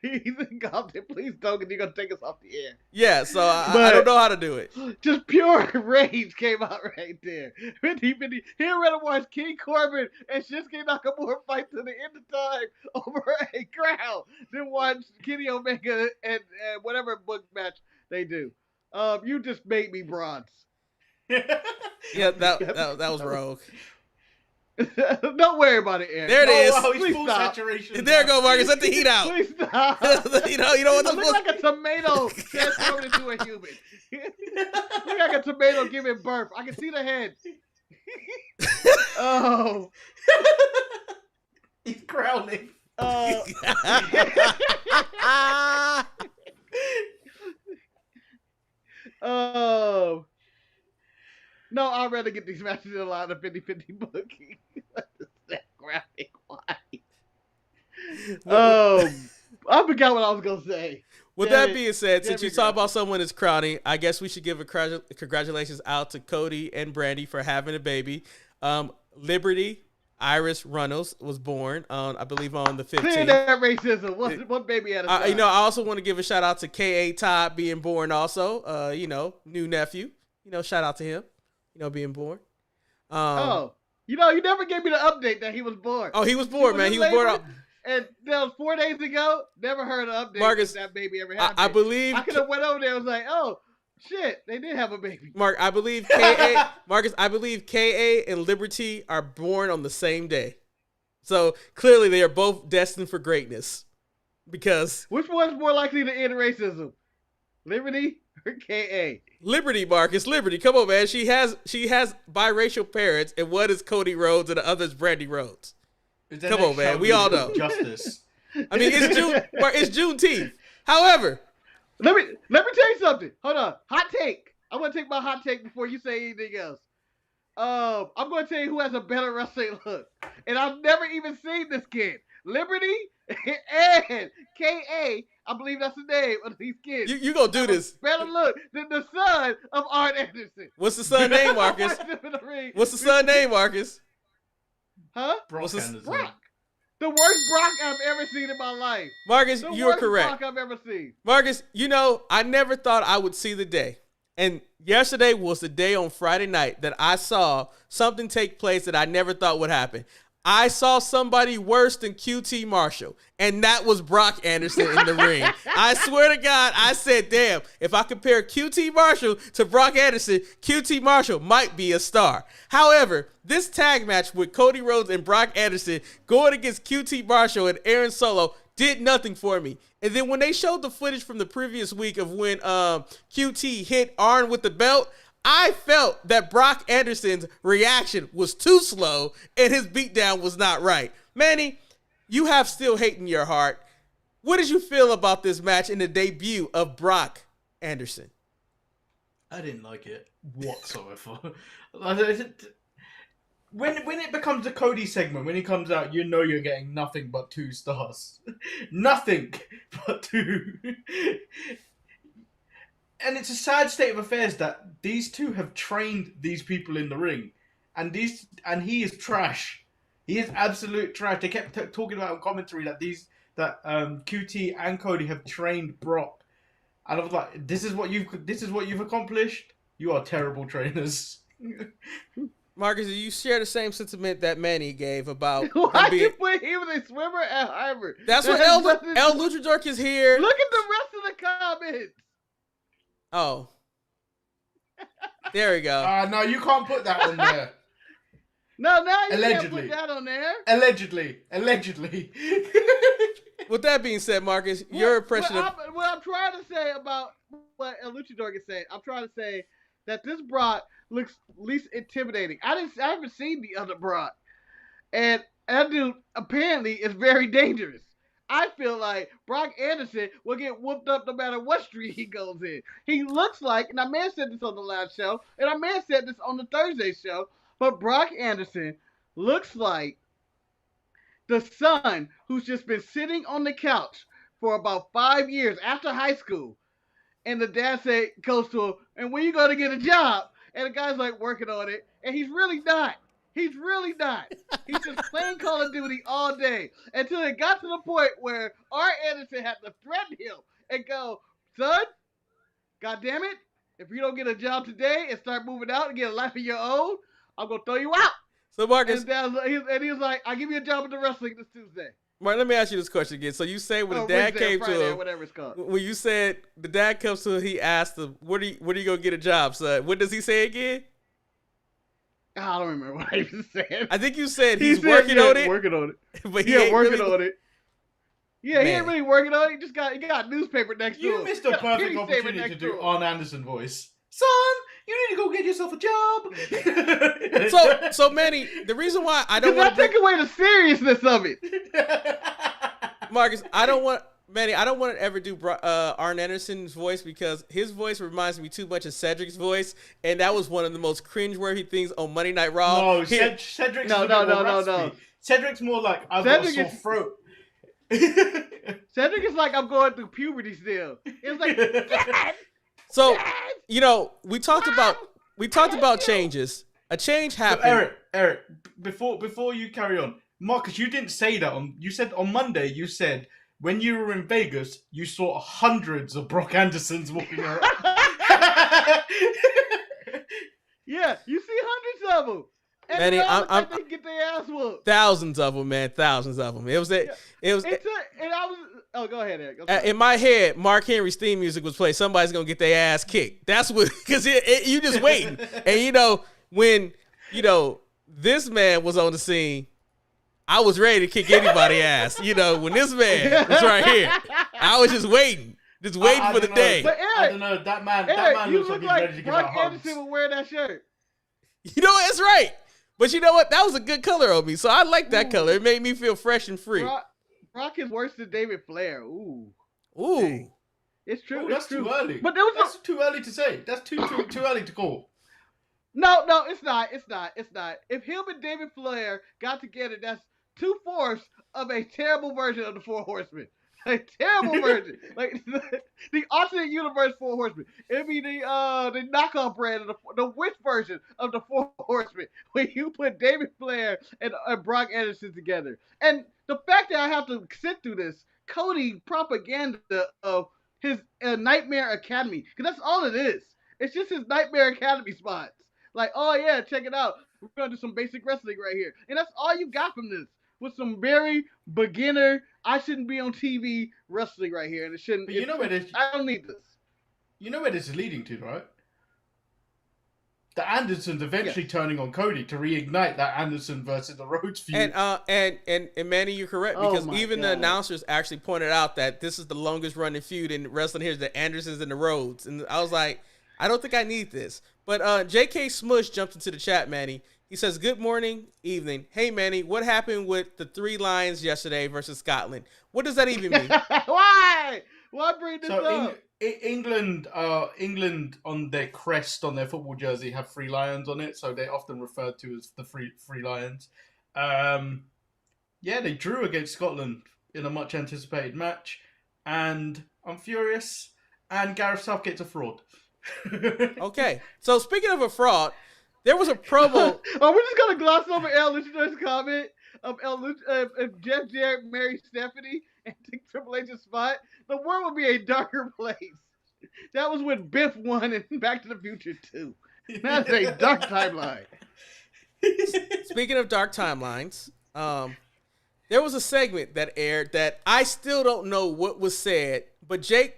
He's in Compton. Please don't, because you're going to take us off the air. Yeah, so I don't know how to do it. Just pure rage came out right there. He rather watch King Corbin and Shinsuke Nakamura fight to the end of time over a crowd than watch Kenny Omega and whatever book match they do. You just made me bronze. Yeah, that was rogue. Don't worry about it, Aaron. There it is. Wow, he's full saturation. There you go, Marcus. Let the heat out. Please stop. you know what? Look like a tomato transformed into a human. Look like a tomato giving birth. I can see the head. Oh. He's crowning. Oh. No, I'd rather get these matches in a line of 50-50 booking. That graphic white. I forgot what I was going to say. With that being said, since you talk about someone that's crowning, I guess we should give a congratulations out to Cody and Brandy for having a baby. Liberty Iris Runnels was born I believe on the 15th. Clear that racism. One baby at a time. I also want to give a shout out to K.A. Todd being born also. New nephew. Shout out to him. Being born. You never gave me the update that he was born. Oh, he was born, man. He was born. And that was 4 days ago. Never heard an update. Marcus, that baby ever happened. I believe. I could have went over there and was like, oh, shit, they did have a baby. Mark, I believe K.A. Marcus, I believe K.A. and Liberty are born on the same day. So clearly they are both destined for greatness. Because. Which one's more likely to end racism? Liberty or K.A.? Liberty, Marcus, Liberty. Come on, man. She has biracial parents, and one is Cody Rhodes and the other is Brandy Rhodes. Come on, man. We all know. Justice. I mean, it's Juneteenth. However, let me tell you something. Hold on. Hot take. I'm gonna take my hot take before you say anything else. I'm gonna tell you who has a better wrestling look, and I've never even seen this kid. Liberty and K.A. I believe that's the name of these kids. You gonna do this? Better look than the son of Arn Anderson. What's the son name, Marcus? What's the son name, Marcus? Huh? Brock. The worst Brock I've ever seen in my life. Marcus, you're correct. Brock I've ever seen. Marcus, I never thought I would see the day. And yesterday was the day on Friday night that I saw something take place that I never thought would happen. I saw somebody worse than QT Marshall, and that was Brock Anderson in the ring. I swear to God, I said, damn, if I compare QT Marshall to Brock Anderson, QT Marshall might be a star. However, this tag match with Cody Rhodes and Brock Anderson going against QT Marshall and Aaron Solo did nothing for me. And then when they showed the footage from the previous week of when QT hit Arn with the belt, I felt that Brock Anderson's reaction was too slow and his beatdown was not right. Manny, you have still hate in your heart. What did you feel about this match and the debut of Brock Anderson? I didn't like it whatsoever. when it becomes a Cody segment, when he comes out, you know you're getting nothing but 2 stars. Nothing but 2. And it's a sad state of affairs that these two have trained these people in the ring, and he is trash. He is absolute trash. They kept talking about on commentary that QT and Cody have trained Brock, and I was like, this is what you've accomplished. You are terrible trainers. Marcus, do you share the same sentiment that Manny gave about? Why you put him in a swimmer at Harvard? That's what El Luchador is here. Look at the rest of the comments. Oh, there we go. No, you can't put that on there. No, now you Allegedly. can't put that on there. Allegedly. With that being said, Marcus, your impression of what I'm trying to say about what El Luchador is saying, I'm trying to say that this Brock looks least intimidating. I haven't seen the other Brock, and that dude apparently is very dangerous. I feel like Brock Anderson will get whooped up no matter what street he goes in. He looks like, and I may have said this on the last show, and I may have said this on the Thursday show, but Brock Anderson looks like the son who's just been sitting on the couch for about 5 years after high school. And the dad goes to him, and when you going to get a job? And the guy's like working on it, and he's really not. He's really not. He's just playing Call of Duty all day until it got to the point where Art Anderson had to threaten him and go, son, God damn it, if you don't get a job today and start moving out and get a life of your own, I'm going to throw you out. So, Marcus. And he was like, I'll give you a job in the wrestling this Tuesday. Mark, let me ask you this question again. So you say when the dad came to him, whatever it's called. When you said the dad comes to him, he asked him, "Where are you gonna get a job, son?" What does he say again? I don't remember what he was saying. I think you said he's working on it. Working on it. But he ain't working really... on it. Yeah, he ain't really working on it. He got newspaper next to him. You missed a perfect opportunity to do Arn Anderson voice. Son, you need to go get yourself a job. So Manny, the reason why I don't want to take away the seriousness of it. Marcus, I don't want to ever do Arn Anderson's voice because his voice reminds me too much of Cedric's voice, and that was one of the most cringeworthy things on Monday Night Raw. No, Cedric's no. Cedric's more like I've got a sore throat. Cedric is like I'm going through puberty still. It's like Dad! So Dad! you know we talked about changes. A change happened. So Eric, before you carry on, Marcus, you didn't say that you said on Monday. You said when you were in Vegas, you saw hundreds of Brock Andersons walking around. Yeah, you see hundreds of them. And Manny, I'm they get their ass whooped. Thousands of them, man. Thousands of them. It was that. Yeah. Oh, go ahead, Eric. In my head, Mark Henry's theme music was playing. Somebody's gonna get their ass kicked. That's what, because you just waiting. And when this man was on the scene, I was ready to kick anybody's ass. When this man was right here, I was just waiting for the day. But Eric, I don't know. That man looks like he's ready to give out Brock hugs. Anderson would wear that shirt. That's right. But you know what? That was a good color on me, so I like that color. It made me feel fresh and free. Brock is worse than David Flair. Ooh. Dang. It's true. Oh, that's too early. But that's too early to say. That's too early to call. No, it's not. If him and David Flair got together, that's 2/4 of a terrible version of the Four Horsemen. A terrible version, like the alternate universe Four Horsemen. It'd be the knockoff brand of the witch version of the Four Horsemen. When you put David Flair and Brock Anderson together, and the fact that I have to sit through this Cody propaganda of his Nightmare Academy, because that's all it is. It's just his Nightmare Academy spots. Like, oh yeah, check it out. We're gonna do some basic wrestling right here, and that's all you got from this. With some very beginner, I shouldn't be on TV wrestling right here, and it shouldn't. I don't need this. You know where this is leading to, right? The Andersons eventually turning on Cody to reignite that Anderson versus the Rhodes feud. And Manny, you're correct, because even the announcers actually pointed out that this is the longest running feud in wrestling. Here's the Andersons and the Rhodes, and I was like, I don't think I need this. But J.K. Smush jumped into the chat, Manny. He says, good morning, evening. Hey, Manny, what happened with the 3 Lions yesterday versus Scotland? What does that even mean? Why? Why bring this up? England, England on their crest on their football jersey have 3 lions on it, so they're often referred to as the three lions. Yeah, they drew against Scotland in a much anticipated match, and I'm furious. And Gareth Southgate's a fraud. Okay, so speaking of a fraud, there was a promo. Oh, we're just gonna gloss over El Luchador's comment of if Jeff Jarrett married Stephanie and took Triple H's spot, the world would be a darker place. That was when Biff won in Back to the Future 2. That's a dark timeline. Speaking of dark timelines, there was a segment that aired that I still don't know what was said, but Jake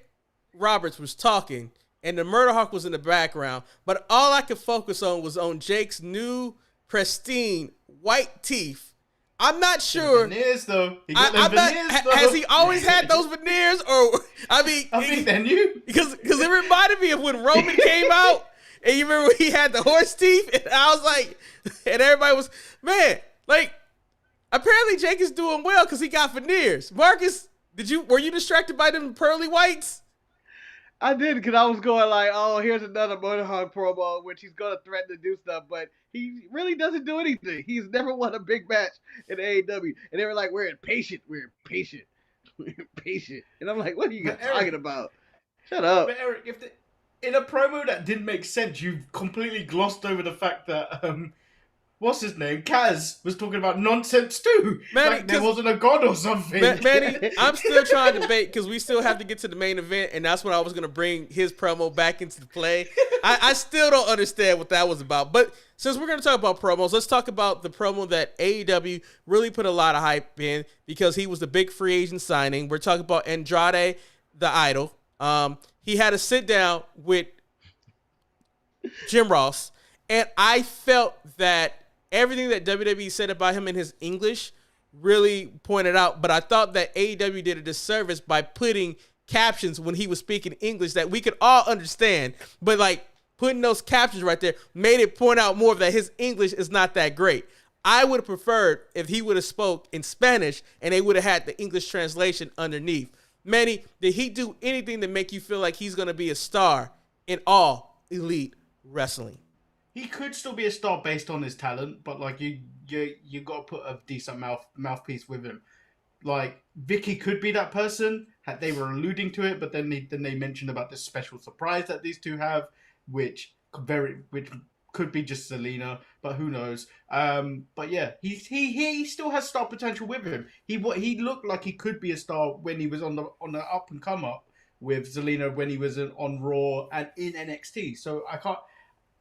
Roberts was talking, and the Murderhawk was in the background, but all I could focus on was on Jake's new pristine white teeth. I'm not sure. Veneers, though. Has he always had those veneers? Or I think they're new. Because it reminded me of when Roman came out, and you remember when he had the horse teeth, and I was like, and everybody was, man, like, apparently Jake is doing well because he got veneers. Marcus, were you distracted by them pearly whites? I did, because I was going like, oh, here's another Motorhawk promo, which he's going to threaten to do stuff, but he really doesn't do anything. He's never won a big match in AEW. And they were like, we're impatient. And I'm like, what are you guys talking about? Shut up. But Eric, in a promo that didn't make sense, you completely glossed over the fact that, what's his name? Kaz was talking about nonsense too. Manny, like there wasn't a god or something. Manny, I'm still trying to debate because we still have to get to the main event, and that's when I was going to bring his promo back into the play. I still don't understand what that was about. But since we're going to talk about promos, let's talk about the promo that AEW really put a lot of hype in because he was the big free agent signing. We're talking about Andrade, the Idol. He had a sit down with Jim Ross, and I felt that everything that WWE said about him in his English really pointed out, but I thought that AEW did a disservice by putting captions when he was speaking English that we could all understand, but like putting those captions right there made it point out more that his English is not that great. I would have preferred if he would have spoke in Spanish and they would have had the English translation underneath. Manny, did he do anything to make you feel like he's going to be a star in all Elite Wrestling? He could still be a star based on his talent, but like you got to put a decent mouthpiece with him. Like Vicky could be that person. They were alluding to it, but then they mentioned about this special surprise that these two have, which could be just Selena, but who knows? But yeah, he still has star potential with him. He looked like he could be a star when he was on the up and come up with Zelina when he was on Raw and in NXT. So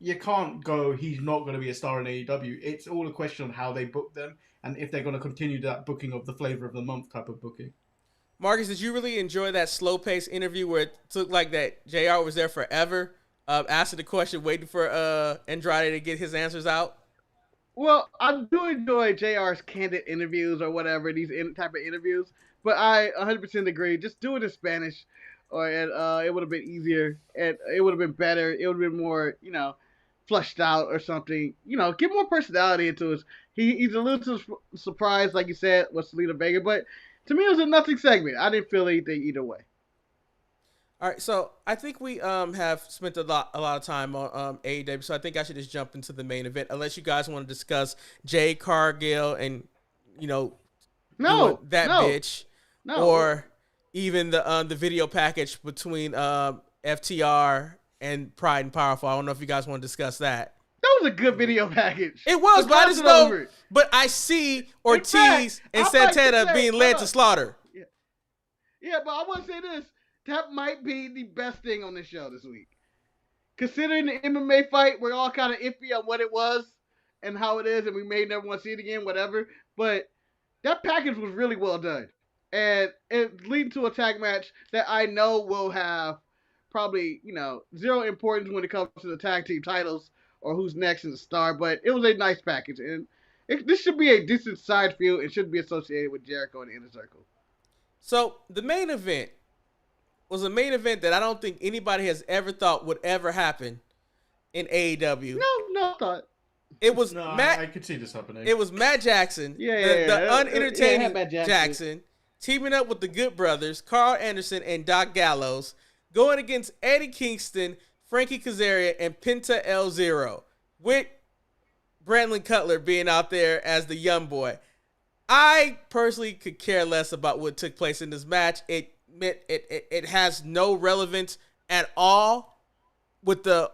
you can't go, he's not going to be a star in AEW. It's all a question of how they book them and if they're going to continue that booking of the flavor of the month type of booking. Marcus, did you really enjoy that slow-paced interview where it took like that JR was there forever, asking the question, waiting for Andrade to get his answers out? Well, I do enjoy JR's candid interviews or whatever, these type of interviews, but I 100% agree. Just do it in Spanish, it would have been easier, and it would have been better. It would have been more, flushed out or something. Get more personality into it. He's a little surprised, like you said, with Selena Vega, but to me, it was a nothing segment. I didn't feel anything either way. All right, so I think we have spent a lot of time on AEW, so I think I should just jump into the main event, unless you guys want to discuss Jay Cargill and bitch, or even the video package between FTR and Pride and Powerful. I don't know if you guys want to discuss that. That was a good video package. It was, but I just know. But I see Ortiz and Santana being led to slaughter. Yeah, but I want to say this. That might be the best thing on this show this week. Considering the MMA fight, we're all kind of iffy on what it was and how it is, and we may never want to see it again, whatever. But that package was really well done. And it leading to a tag match that I know will have probably, zero importance when it comes to the tag team titles or who's next in the star. But it was a nice package. And this should be a decent side feud and shouldn't be associated with Jericho and the Inner Circle. So the main event was a main event that I don't think anybody has ever thought would ever happen in AEW. No thought. It was I could see this happening. It was Matt Jackson, the unentertaining Jackson, teaming up with the Good Brothers, Carl Anderson and Doc Gallows, going against Eddie Kingston, Frankie Kazarian, and Penta El Zero, with Brandon Cutler being out there as the young boy. I personally could care less about what took place in this match. It has no relevance at all with the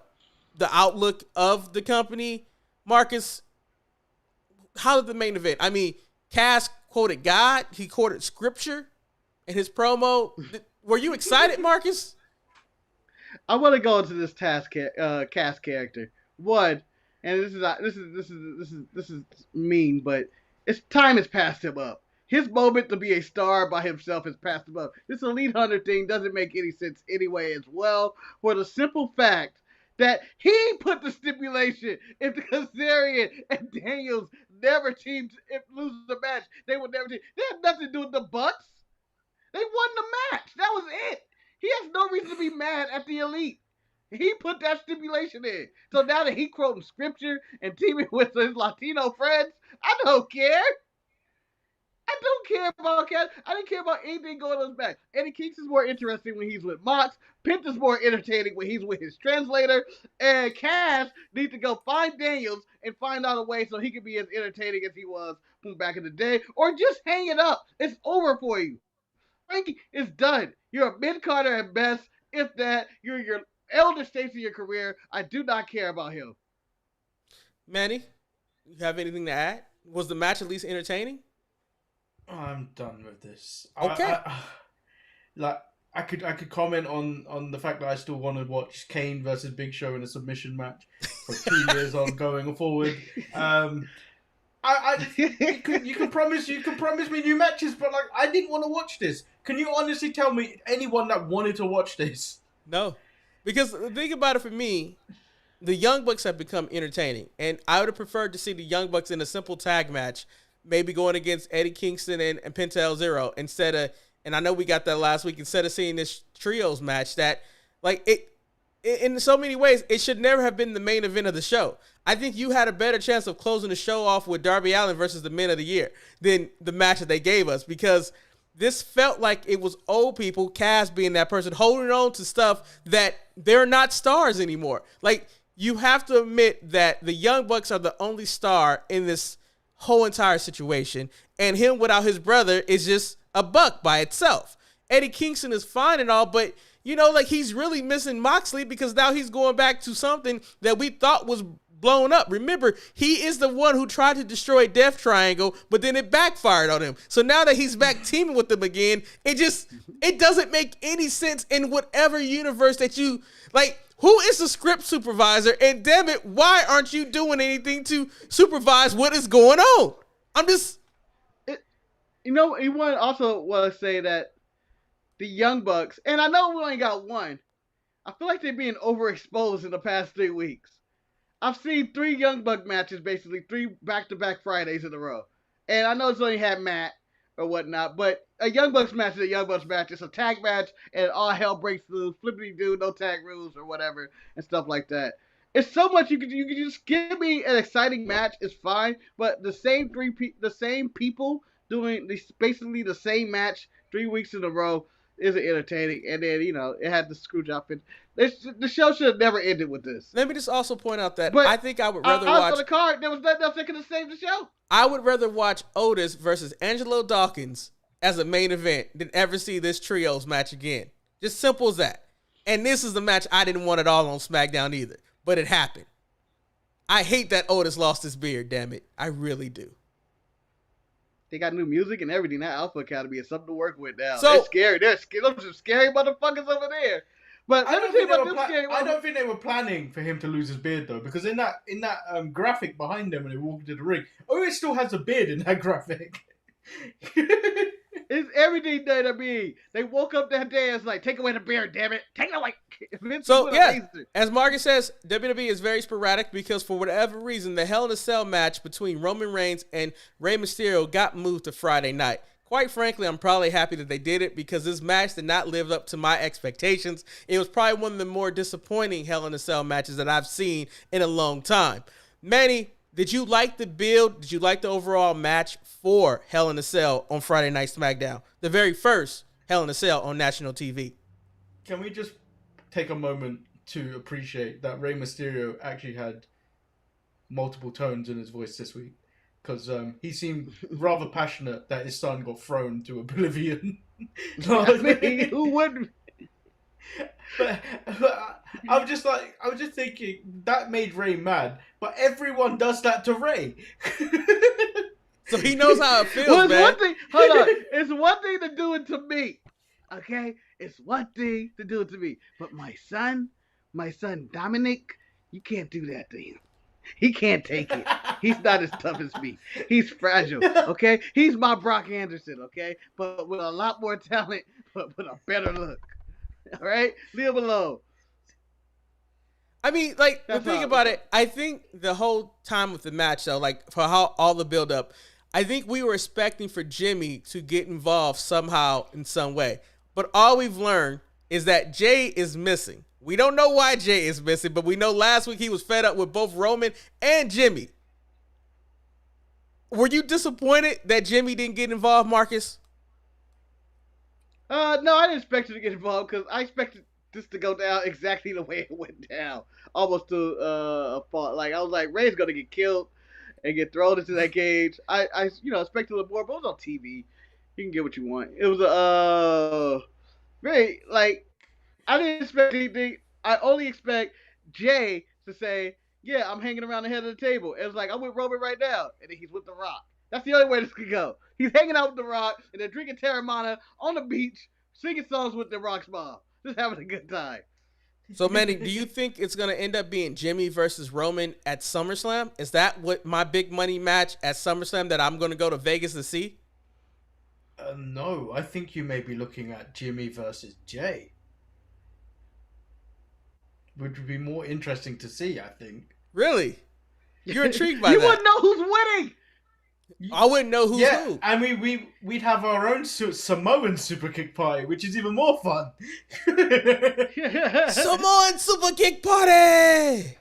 outlook of the company. Marcus, how did the main event? I mean, Cass quoted God. He quoted scripture in his promo. Were you excited, Marcus? I want to go into this Cass character. One, and this is mean, but it's time has passed him up. His moment to be a star by himself has passed him up. This Elite Hunter thing doesn't make any sense anyway as well, for the simple fact that he put the stipulation if the Kazarian and Daniels never teamed, if lose the match, they would never team. They had nothing to do with the Bucks. They won the match. That was it. He has no reason to be mad at the Elite. He put that stipulation in. So now that he quoting scripture and teaming with his Latino friends, I don't care. I don't care about Cass. I didn't care about anything going on back. Eddie Kingston's more interesting when he's with Mox. Penta's more entertaining when he's with his translator. And Cass needs to go find Daniels and find out a way so he can be as entertaining as he was from back in the day. Or just hang it up. It's over for you. Frankie is done. You're a mid-carder at best. If that, you're your elder stage of your career. I do not care about him. Manny, you have anything to add? Was the match at least entertaining? I'm done with this. Okay. I could comment on the fact that I still want to watch Kane versus Big Show in a submission match for 2 years on going forward. You can promise me new matches, but like I didn't want to watch this. Can you honestly tell me anyone that wanted to watch this? No, because the thing about it for me, the Young Bucks have become entertaining, and I would have preferred to see the Young Bucks in a simple tag match, maybe going against Eddie Kingston and Penta El Zero instead of, and I know we got that last week, instead of seeing this trios match that, like, it in so many ways, it should never have been the main event of the show. I think you had a better chance of closing the show off with Darby Allin versus the Men of the Year than the match that they gave us, because this felt like it was old people, Cass being that person, holding on to stuff that they're not stars anymore. Like, you have to admit that the Young Bucks are the only star in this whole entire situation, and him without his brother is just a buck by itself. Eddie Kingston is fine and all, but you know, like, he's really missing Moxley because now he's going back to something that we thought was blown up. Remember, he is the one who tried to destroy Death Triangle, but then it backfired on him. So now that he's back teaming with them again, it doesn't make any sense in whatever universe that you, like, who is the script supervisor? And damn it, why aren't you doing anything to supervise what is going on? You also want to say that the Young Bucks, and I know we only got one, I feel like they're being overexposed in the past 3 weeks. I've seen 3 Young Buck matches, basically 3 back-to-back Fridays in a row. And I know it's only had Matt or whatnot, but a Young Bucks match is a Young Bucks match. It's a tag match, and all hell breaks loose, flippity-doo, no tag rules or whatever, and stuff like that. It's so much you can just give me an exciting match, it's fine, but the same people doing basically the same match 3 weeks in a row isn't entertaining, and then, you know, it had the screw job. The show should have never ended with this. Let me just also point out that I think I would rather watch... on the card, there was nothing else that could have saved the show. I would rather watch Otis versus Angelo Dawkins as a main event than ever see this trios match again. Just simple as that. And this is the match I didn't want at all on SmackDown either, but it happened. I hate that Otis lost his beard, damn it. I really do. They got new music and everything. That Alpha Academy is something to work with now. So, they're scary. They're some scary motherfuckers over there. But I don't think they were planning for him to lose his beard though, because in that graphic behind him when he walked into the ring, Otis still has a beard in that graphic. It's everything WWE. They woke up that day and was like, take away the beard, damn it. Take it away. So, yeah, as Marcus says, WWE is very sporadic because for whatever reason, the Hell in a Cell match between Roman Reigns and Rey Mysterio got moved to Friday night. Quite frankly, I'm probably happy that they did it because this match did not live up to my expectations. It was probably one of the more disappointing Hell in a Cell matches that I've seen in a long time. Manny, did you like the build? Did you like the overall match for Hell in a Cell on Friday Night SmackDown? The very first Hell in a Cell on national TV. Can we just take a moment to appreciate that Rey Mysterio actually had multiple tones in his voice this week, because he seemed rather passionate that his son got thrown to oblivion. I mean, who wouldn't? But I was just thinking that made Ray mad, but everyone does that to Ray. So he knows how it feels, Well, man. one thing. Hold on. It's one thing to do it to me. Okay, it's one thing to do it to me, but my son Dominic, you can't do that to him. He can't take it. He's not as tough as me. He's fragile, okay? He's my Brock Anderson, okay? But with a lot more talent, but with a better look. All right? Leave him alone. I mean, like, the That's thing how- about it, I think the whole time with the match, though, like, for how all the build-up, I think we were expecting for Jimmy to get involved somehow in some way. But all we've learned is that Jay is missing. We don't know why Jay is missing, but we know last week he was fed up with both Roman and Jimmy. Were you disappointed that Jimmy didn't get involved, Marcus? No, I didn't expect him to get involved because I expected this to go down exactly the way it went down. Almost to a fault. Like, I was like, Ray's going to get killed and get thrown into that cage. I expected a little more, but it was on TV. You can get what you want. It was very, like, I didn't expect anything. I only expect Jay to say, yeah, I'm hanging around the head of the table. And it's like, I'm with Roman right now. And then he's with The Rock. That's the only way this could go. He's hanging out with The Rock and then drinking Terramana on the beach, singing songs with The Rock's mom. Just having a good time. So, Manny, do you think it's going to end up being Jimmy versus Roman at SummerSlam? Is that what my big money match at SummerSlam that I'm going to go to Vegas to see? No, I think you may be looking at Jimmy versus Jay. Which would be more interesting to see, I think. Really? You're intrigued by you that? You wouldn't know who's winning. I wouldn't know who's who. And we'd have our own Samoan super kick party, which is even more fun. Samoan Super Kick Party!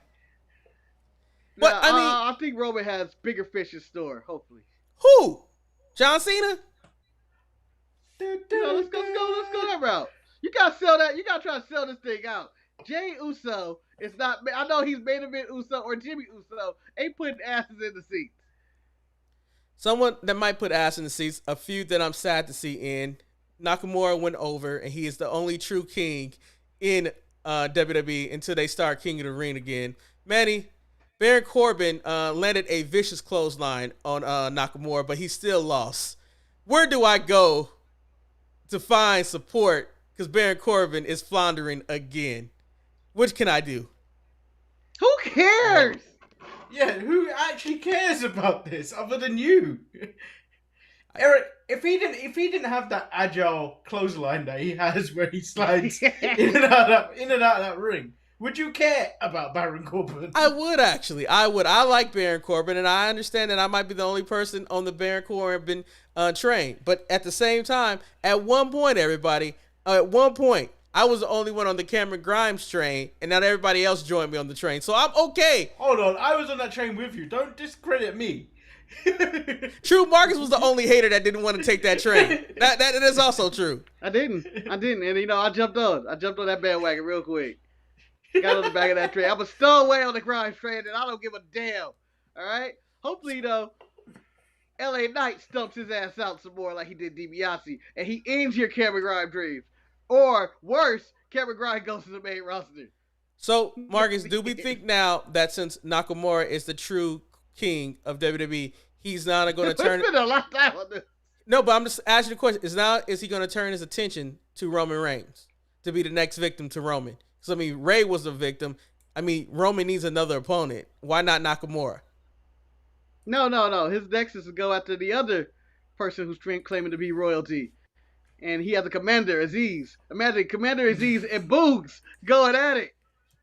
But, I think Roman has bigger fish in store, hopefully. Who? John Cena? Let's go that route. You gotta sell that. You gotta try to sell this thing out. Jay Uso is not. I know he's main event Uso or Jimmy Uso ain't putting asses in the seats. Someone that might put ass in the seats. A feud that I'm sad to see in. Nakamura went over, and he is the only true king in WWE until they start King of the Ring again. Manny, Baron Corbin landed a vicious clothesline on Nakamura, but he still lost. Where do I go to find support? Because Baron Corbin is floundering again. What can I do? Who cares? Yeah, who actually cares about this other than you? Eric, if he didn't have that agile clothesline that he has where he slides in and out of that ring, would you care about Baron Corbin? I would actually. I would. I like Baron Corbin, and I understand that I might be the only person on the Baron Corbin train. But at the same time, at one point, I was the only one on the Cameron Grimes train, and not everybody else joined me on the train. So I'm okay. Hold on, I was on that train with you. Don't discredit me. True, Marcus was the only hater that didn't want to take that train. That is also true. I didn't. And I jumped on that bandwagon real quick. Got on the back of that train. I'm a stowaway on the Grimes train, and I don't give a damn. All right. Hopefully, though, LA Knight stumps his ass out some more like he did DiBiase, and he ends your Cameron Grimes dreams. Or worse, Cameron Grimes goes to the main roster. So, Marcus, do we think now that since Nakamura is the true king of WWE, he's not going to turn? It's been a lot of time on this. No, but I'm just asking the question: is he going to turn his attention to Roman Reigns to be the next victim to Roman? Because I mean, Ray was the victim. I mean, Roman needs another opponent. Why not Nakamura? No. His next is to go after the other person who's claiming to be royalty. And he has a Commander Aziz. Imagine Commander Aziz and Boogs going at it.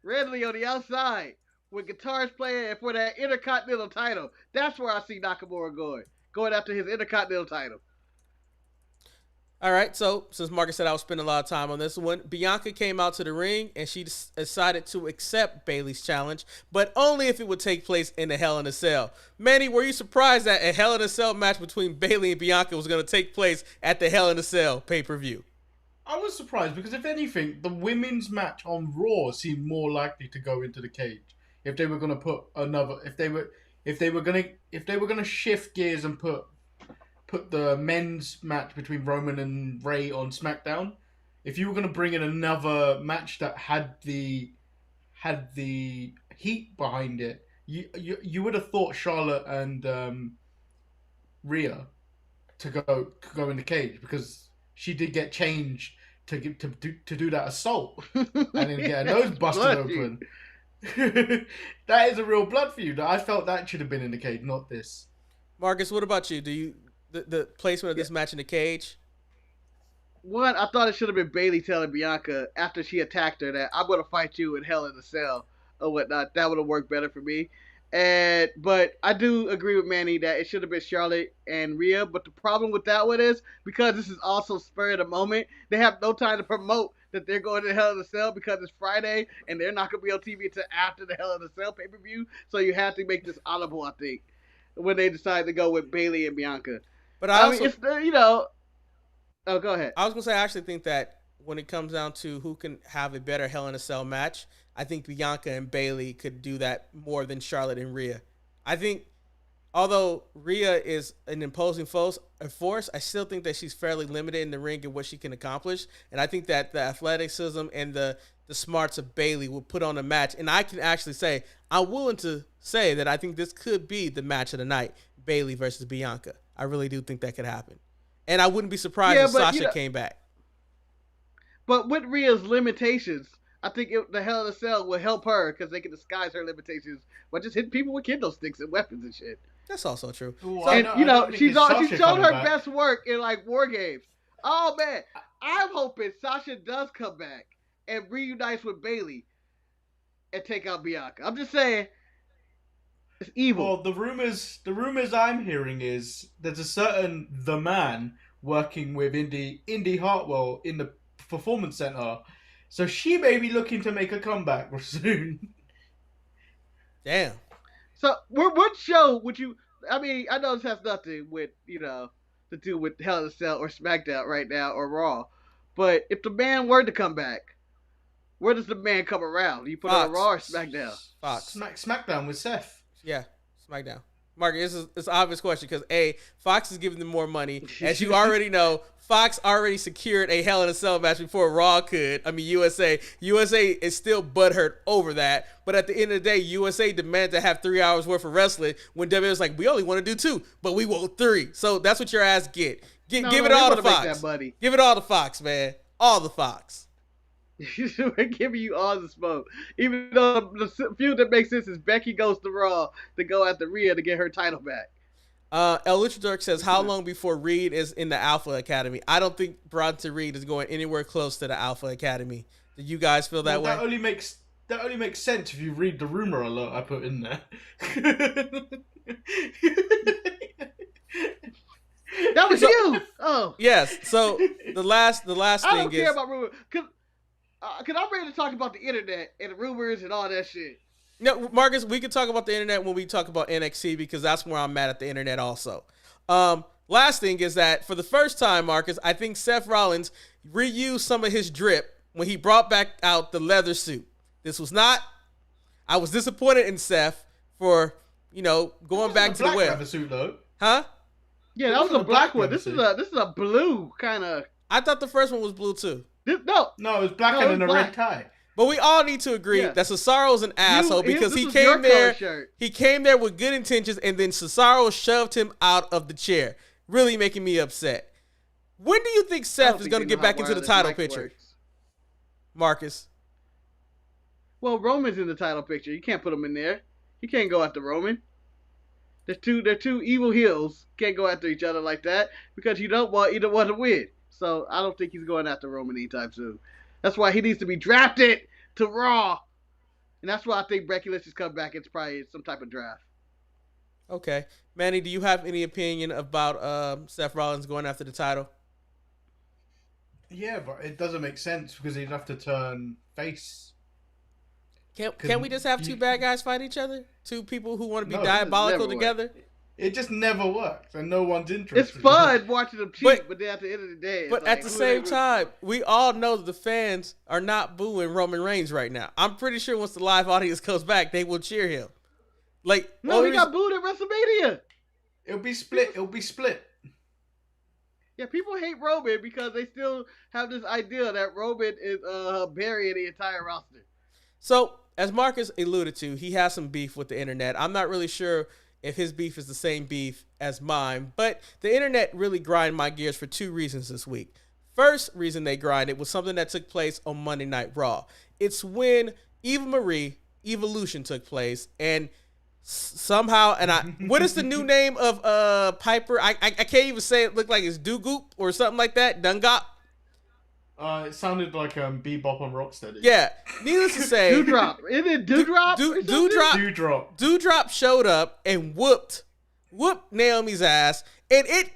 Redley on the outside with guitars playing for that Intercontinental title. That's where I see Nakamura going after his Intercontinental title. All right, so since Marcus said I was spending a lot of time on this one, Bianca came out to the ring and she decided to accept Bayley's challenge, but only if it would take place in the Hell in a Cell. Manny, were you surprised that a Hell in a Cell match between Bayley and Bianca was going to take place at the Hell in a Cell pay-per-view? I was surprised because if anything, the women's match on Raw seemed more likely to go into the cage. If they were going to put another, if they were going to shift gears and put the men's match between Roman and Ray on SmackDown, if you were going to bring in another match that had the heat behind it, you would have thought Charlotte and Rhea could go in the cage because she did get changed to do that assault and then get her nose busted open. That is a real blood feud. I felt that should have been in the cage, not this. Marcus, what about you? Do you the placement of this match in the cage? One, I thought it should have been Bayley telling Bianca after she attacked her that I'm going to fight you in Hell in a Cell or whatnot. That would have worked better for me. But I do agree with Manny that it should have been Charlotte and Rhea. But the problem with that one is because this is also spur of the moment, they have no time to promote that they're going to Hell in a Cell because it's Friday and they're not going to be on TV until after the Hell in a Cell pay-per-view. So you have to make this audible, I think, when they decide to go with Bayley and Bianca. But I also, mean, it's, you know. Oh, go ahead. I was gonna say I actually think that when it comes down to who can have a better Hell in a Cell match, I think Bianca and Bayley could do that more than Charlotte and Rhea. I think, although Rhea is an imposing force, I still think that she's fairly limited in the ring and what she can accomplish. And I think that the athleticism and the smarts of Bayley will put on a match. And I can actually say, I'm willing to say that I think this could be the match of the night, Bayley versus Bianca. I really do think that could happen. And I wouldn't be surprised if Sasha came back. But with Rhea's limitations, I think the Hell in a Cell will help her because they can disguise her limitations by just hitting people with kendo sticks and weapons and shit. That's also true. Ooh, and she's shown her best work in like War Games. Oh man, I'm hoping Sasha does come back and reunites with Bayley and take out Bianca. I'm just saying. It's evil. Well, the rumors I'm hearing is there's a certain The Man working with Indy Hartwell in the Performance Center, so she may be looking to make a comeback soon. Damn. So, what show would you? I mean, I know this has nothing with to do with Hell in a Cell or SmackDown right now or Raw, but if the Man were to come back, where does the Man come around? Do you put on Raw or SmackDown? Fox. SmackDown with Seth. Yeah, SmackDown. Mark, it's an obvious question because Fox is giving them more money. As you already know, Fox already secured a Hell in a Cell match before Raw could. I mean, USA is still butthurt over that. But at the end of the day, USA demanded to have 3 hours worth of wrestling when WWE was like, we only want to do 2, but we want 3. So that's what your ass get. Give it all to Fox. Give it all to Fox, man. All the Fox. We're giving you all the smoke. Even though the feud that makes sense is Becky goes to Raw to go after Rhea to get her title back. El Luchador says, how long before Reed is in the Alpha Academy? I don't think Bronson Reed is going anywhere close to the Alpha Academy. Do you guys feel that way? That only makes sense if you read the rumor alert I put in there. That was you. Oh yes. So the last thing is, I don't care about rumors because I'm ready to talk about the internet and the rumors and all that shit. No, Marcus, we can talk about the internet when we talk about NXT because that's where I'm mad at the internet also. Last thing is that for the first time, Marcus, I think Seth Rollins reused some of his drip when he brought back out the leather suit. I was disappointed in Seth for, going back to the web. Leather suit though. Huh? Yeah, that was a black one. This is a blue kind of. I thought the first one was blue too. No, it was black and in a red tie. But we all need to agree that Cesaro's an asshole because he came there with good intentions and then Cesaro shoved him out of the chair, really making me upset. When do you think Seth is going to get back into the title picture? Marcus. Well, Roman's in the title picture. You can't put him in there. You can't go after Roman. They're two evil heels. Can't go after each other like that because you don't want either one to win. So I don't think he's going after Roman anytime soon. That's why he needs to be drafted to Raw. And that's why I think Becky Lynch has come back. It's probably some type of draft. Okay. Manny, do you have any opinion about Seth Rollins going after the title? Yeah, but it doesn't make sense because he'd have to turn face. Can't we just have two bad guys fight each other? Two people who want to be diabolical together? It just never works, and no one's interested. It's fun watching them cheat, but then at the end of the day, it's but like, at the same time, we all know that the fans are not booing Roman Reigns right now. I'm pretty sure once the live audience comes back, they will cheer him. Like, no, he got booed at WrestleMania. It'll be split. Yeah, people hate Roman because they still have this idea that Roman is burying the entire roster. So, as Marcus alluded to, he has some beef with the internet. I'm not really sure if his beef is the same beef as mine, but the internet really grind my gears for two reasons this week. First reason they grind it was something that took place on Monday Night Raw. It's when Eva Marie Evolution took place, and somehow, what is the new name of Piper? I can't even say it. Looked like it's Dogoop or something like that. Dungop. It sounded like Bebop on Rocksteady. Yeah, needless to say, Dewdrop. Is it Dewdrop? Dewdrop showed up and whooped Naomi's ass, and it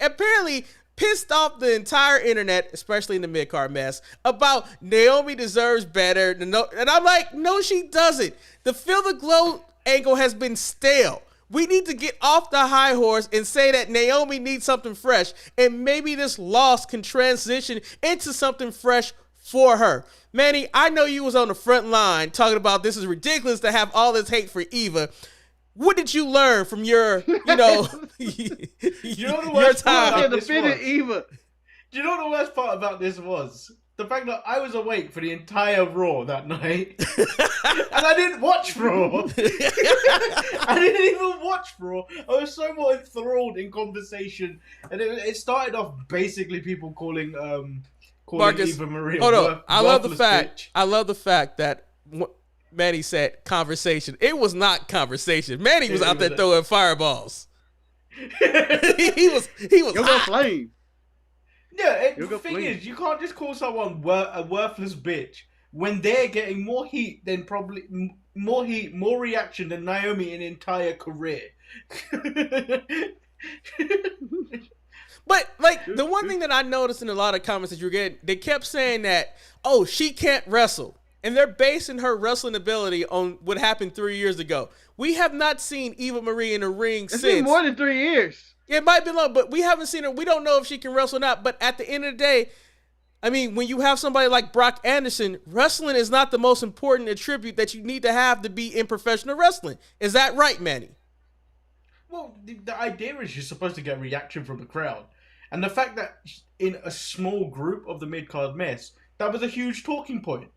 apparently pissed off the entire internet, especially in the mid-card mess, about Naomi deserves better. And I'm like, no, she doesn't. The Feel the Glow angle has been stale. We need to get off the high horse and say that Naomi needs something fresh, and maybe this loss can transition into something fresh for her. Manny, I know you was on the front line talking about this is ridiculous to have all this hate for Eva. What did you learn from your, your time? Eva. Do you know what the worst part about this was? The fact that I was awake for the entire Raw that night, and I didn't watch Raw. I didn't even watch Raw. I was so more enthralled in conversation, and it started off basically people calling Marcus, Eva Marie. Hold on, I love the fact bitch. that Manny said conversation. It was not conversation. Manny was out there throwing fireballs. he was hot. Flame. Yeah, the thing is, you can't just call someone a worthless bitch when they're getting more heat than more reaction than Naomi in entire career. But like the one thing that I noticed in a lot of comments that you're getting, they kept saying that, oh, she can't wrestle. And they're basing her wrestling ability on what happened 3 years ago. We have not seen Eva Marie in the ring since. It's been more than 3 years. It might be long, but we haven't seen her. We don't know if she can wrestle or not. But at the end of the day, I mean, when you have somebody like Brock Anderson, wrestling is not the most important attribute that you need to have to be in professional wrestling. Is that right, Manny? Well, the idea is you're supposed to get reaction from the crowd. And the fact that in a small group of the mid-card mess, that was a huge talking point.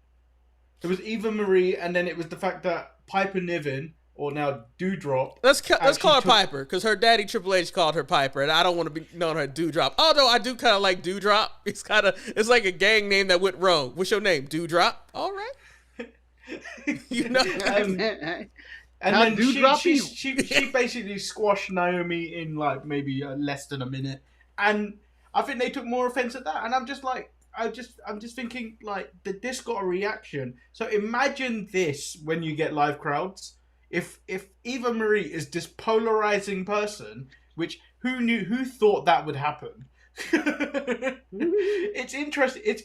It was Eva Marie, and then it was the fact that Piper Niven, or now Dewdrop. Let's call her Piper, because her daddy Triple H called her Piper, and I don't want to be known her Dewdrop. Although I do kind of like Dewdrop. It's like a gang name that went wrong. What's your name? Dewdrop? All right. And then she basically squashed Naomi in like maybe less than a minute, and I think they took more offense at that. And I'm just like, I'm just thinking like that this got a reaction. So imagine this when you get live crowds. If Eva Marie is this polarizing person, which who thought that would happen? It's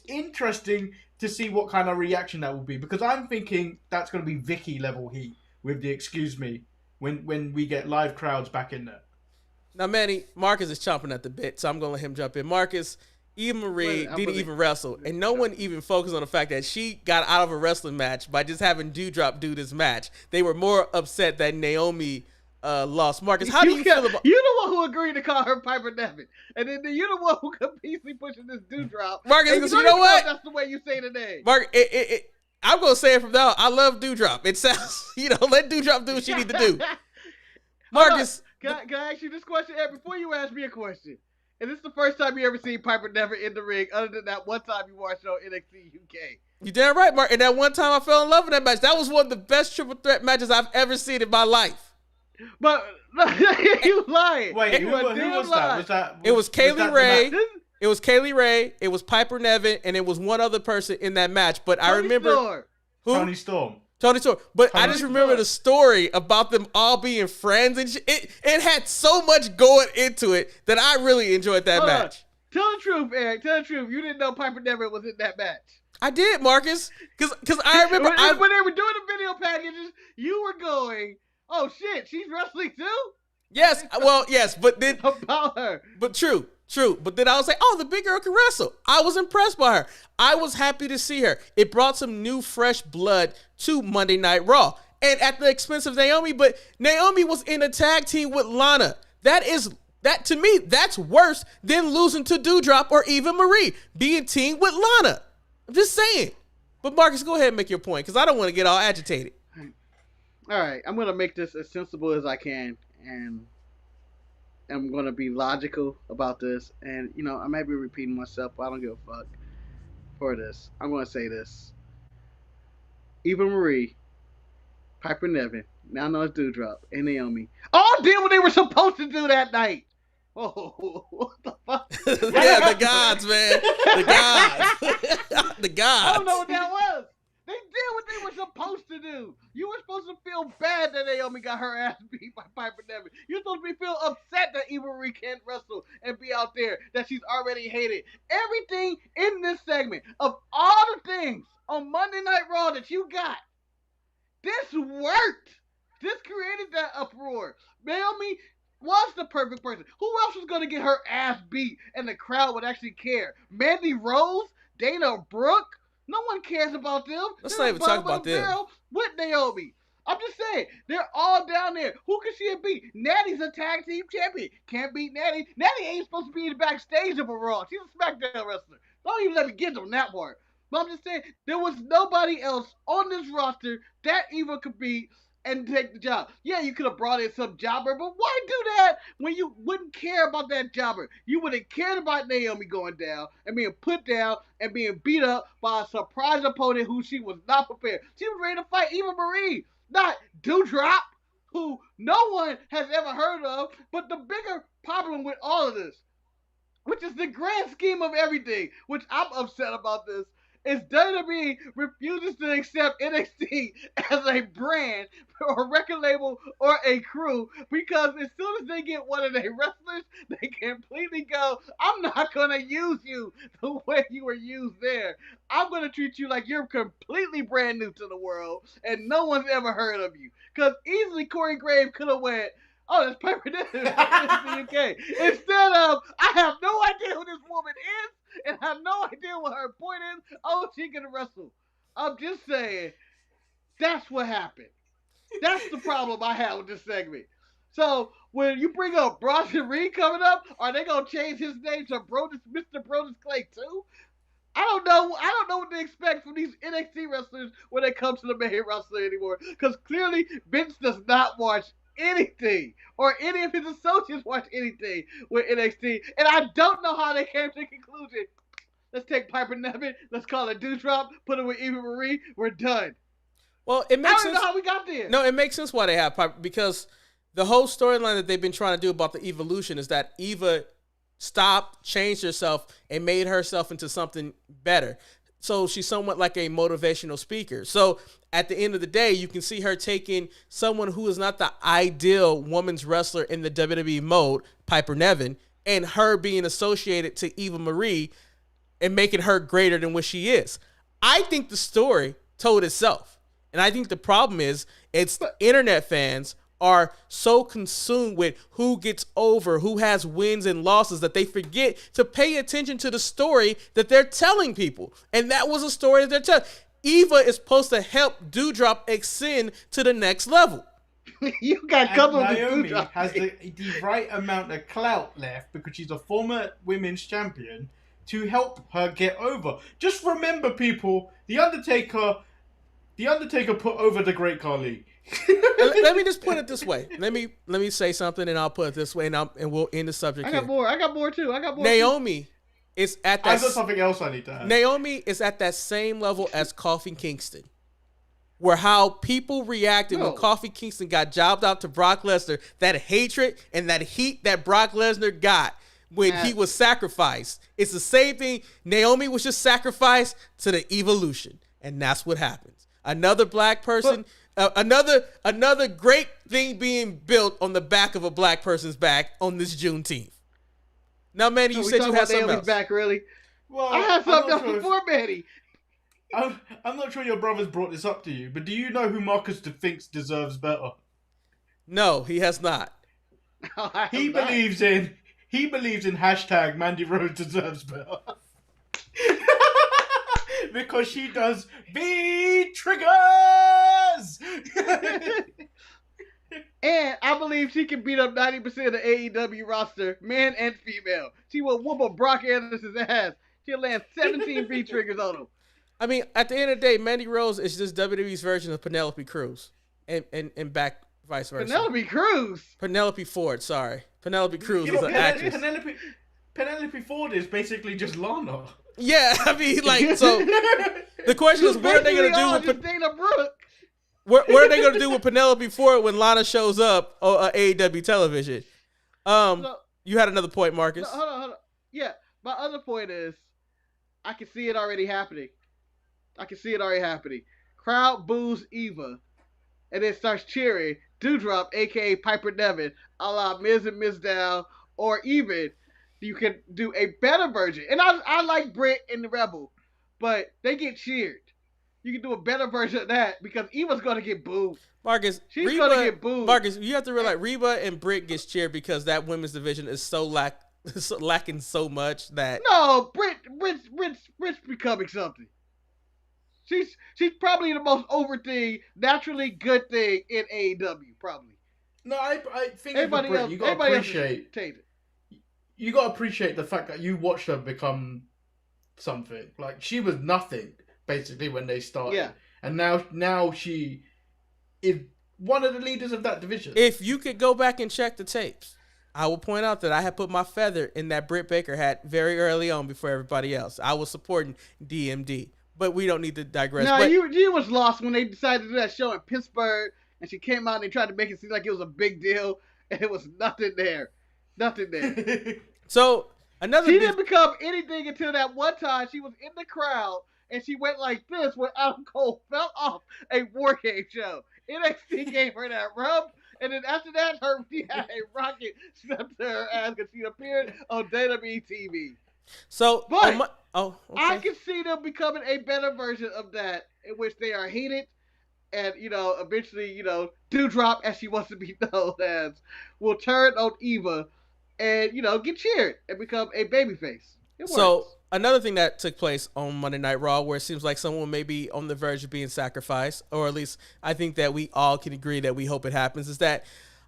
interesting to see what kind of reaction that will be, because I'm thinking that's going to be Vicky level heat with the excuse me when we get live crowds back in there. Now, Manny, Marcus is chomping at the bit, so I'm going to let him jump in. Marcus, Eva Marie didn't even wrestle, and no one even focused on the fact that she got out of a wrestling match by just having Dewdrop do this match. They were more upset that Naomi lost. Marcus, how do you feel about... You're the one who agreed to call her Piper Niven, and then you're the one who completely pushing this Dewdrop. Marcus, because you know what? That's the way you say the name. Mark, I'm going to say it from now on. I love Dewdrop. It sounds, let Dewdrop do what she need to do. Marcus. Can I ask you this question? Before you ask me a question, is this the first time you ever seen Piper Niven in the ring, other than that one time you watched on NXT UK? You damn right, Mark. And that one time I fell in love with that match. That was one of the best triple threat matches I've ever seen in my life. But you lying. Wait, who was that? It was Kaylee Ray. It was Kaylee Ray. It was Piper Niven, and it was one other person in that match. But I remember Tony Storm. But I just remember the story about them all being friends, and it had so much going into it that I really enjoyed that match. Tell the truth, Eric. Tell the truth. You didn't know Piper Niven was in that match. I did, Marcus, because I remember when they were doing the video packages, you were going, "Oh shit, she's wrestling too." Yes, well, yes, but then about her. But true. But then I was like, oh, the big girl can wrestle. I was impressed by her. I was happy to see her. It brought some new, fresh blood to Monday Night Raw. And at the expense of Naomi, but Naomi was in a tag team with Lana. That to me, that's worse than losing to Doudrop or Eva Marie, being teamed with Lana. I'm just saying. But Marcus, go ahead and make your point, because I don't want to get all agitated. All right, I'm going to make this as sensible as I can, and I'm going to be logical about this. And, I may be repeating myself, but I don't give a fuck for this. I'm going to say this. Eva Marie, Piper Niven, now known as Doudrop, and Naomi all did what they were supposed to do that night. Oh, what the fuck? Yeah, the gods, man. The gods. The gods. I don't know what that was. They did what they were supposed to do. You were supposed to feel bad that Naomi got her ass beat by Piper Niven. You're supposed to feel upset that Eva Marie can't wrestle and be out there, that she's already hated. Everything in this segment, of all the things on Monday Night Raw that you got, this worked. This created that uproar. Naomi was the perfect person. Who else was going to get her ass beat and the crowd would actually care? Mandy Rose? Dana Brooke? No one cares about them. Let's not even talk about them. With Naomi. I'm just saying, they're all down there. Who can she beat? Natty's a tag team champion. Can't beat Natty. Natty ain't supposed to be in the backstage of a Raw. She's a SmackDown wrestler. Don't even let me get on that part. But I'm just saying, there was nobody else on this roster that Eva could beat and take the job. Yeah, you could have brought in some jobber, but why do that when you wouldn't care about that jobber? You would have cared about Naomi going down and being put down and being beat up by a surprise opponent who she was not prepared. She was ready to fight Eva Marie, not Doudrop, who no one has ever heard of. But the bigger problem with all of this, which is the grand scheme of everything, which I'm upset about this, is WWE refuses to accept NXT as a brand or a record label or a crew, because as soon as they get one of their wrestlers, they completely go, I'm not going to use you the way you were used there. I'm going to treat you like you're completely brand new to the world and no one's ever heard of you. Because easily Corey Graves could have went, oh, that's Piper Niven in the UK. Instead of, I have no idea who this woman is, and I have no idea what her point is. Oh, she can wrestle. I'm just saying, that's what happened. That's the problem I have with this segment. So, when you bring up Bronson Reed coming up, are they going to change his name to Mr. Brodus Clay too? I don't know what to expect from these NXT wrestlers when it comes to the main roster anymore. Because clearly, Vince does not watch anything, or any of his associates watch anything with NXT, and I don't know how they came to the conclusion. Let's take Piper Niven, let's call it Doudrop, put it with Eva Marie, we're done. Well, it makes sense. I don't know how we got there. No, it makes sense why they have Piper, because the whole storyline that they've been trying to do about the evolution is that Eva stopped, changed herself, and made herself into something better. So she's somewhat like a motivational speaker. So at the end of the day, you can see her taking someone who is not the ideal women's wrestler in the WWE mode, Piper Niven, and her being associated to Eva Marie and making her greater than what she is. I think the story told itself. And I think the problem is it's internet fans are so consumed with who gets over, who has wins and losses, that they forget to pay attention to the story that they're telling people. And that was a story that they're telling. Eva is supposed to help Doudrop ascend to the next level. You got covered with Naomi Doudrop. has the right amount of clout left, because she's a former women's champion, to help her get over. Just remember, people, The Undertaker put over the Great Khali. Let me just put it this way. Let me say something, and I'll put it this way, and we'll end the subject. I got more too. Naomi is at that. I've got something else I need to add. Naomi is at that same level as Kofi Kingston, where how people reacted when Kofi Kingston got jobbed out to Brock Lesnar, that hatred and that heat that Brock Lesnar got when he was sacrificed. It's the same thing. Naomi was just sacrificed to the evolution, and that's what happens. Another black person. Another great thing being built on the back of a black person's back on this Juneteenth. Now, Manny, you said you had something else. Back, really? Well, I had something else before Manny. I'm not sure your brother's brought this up to you, but do you know who Marcus thinks deserves better? No, he has not. He believes in hashtag Mandy Rose deserves better. Because she does beat triggers. And I believe she can beat up 90% of the AEW roster, man and female. She will whoop up Brock Anderson's ass. She'll land 17 beat triggers on him. I mean, at the end of the day, Mandy Rose is just WWE's version of Penelope Cruz, and back vice versa. Penelope Ford, sorry. Penelope Cruz is an actress. Penelope Ford is basically just Lana. Yeah, I mean, like, so the question is, what are they going to do with Dana Brooke? What are they going to do with Penelope Ford when Lana shows up on AEW television? You had another point, Marcus. Hold on. Yeah, my other point is, I can see it already happening. Crowd boos Eva, and then starts cheering Doudrop, a.k.a. Piper Niven, a la Miz and Mizdow, or even you can do a better version. And I like Britt and the Rebel, but they get cheered. You can do a better version of that because Eva's going to get booed. Marcus, she's going to get booed. Marcus, you have to realize Reba and Britt gets cheered because that women's division is so lacking so much that... No, Britt's becoming something. She's probably the most over thing, naturally good thing in AEW, probably. No, I think everybody else, you got to appreciate... You got to appreciate the fact that you watched her become something. Like, she was nothing. Basically, when they started, yeah, and now she is one of the leaders of that division. If you could go back and check the tapes, I will point out that I had put my feather in that Britt Baker hat very early on before everybody else. I was supporting DMD, but we don't need to digress. No, you was lost when they decided to do that show in Pittsburgh, and she came out and they tried to make it seem like it was a big deal, and it was nothing there. So she didn't become anything until that one time she was in the crowd. And she went like this when Adam Cole fell off a War Game show. NXT gave her that rub. And then after that, she had a rocket snapped to her ass because she appeared on Dynamite TV. So, but okay. I can see them becoming a better version of that in which they are heated. And, eventually, Doudrop, as she wants to be known as, will turn on Eva and, get cheered and become a babyface. It works. Another thing that took place on Monday Night Raw where it seems like someone may be on the verge of being sacrificed, or at least I think that we all can agree that we hope it happens, is that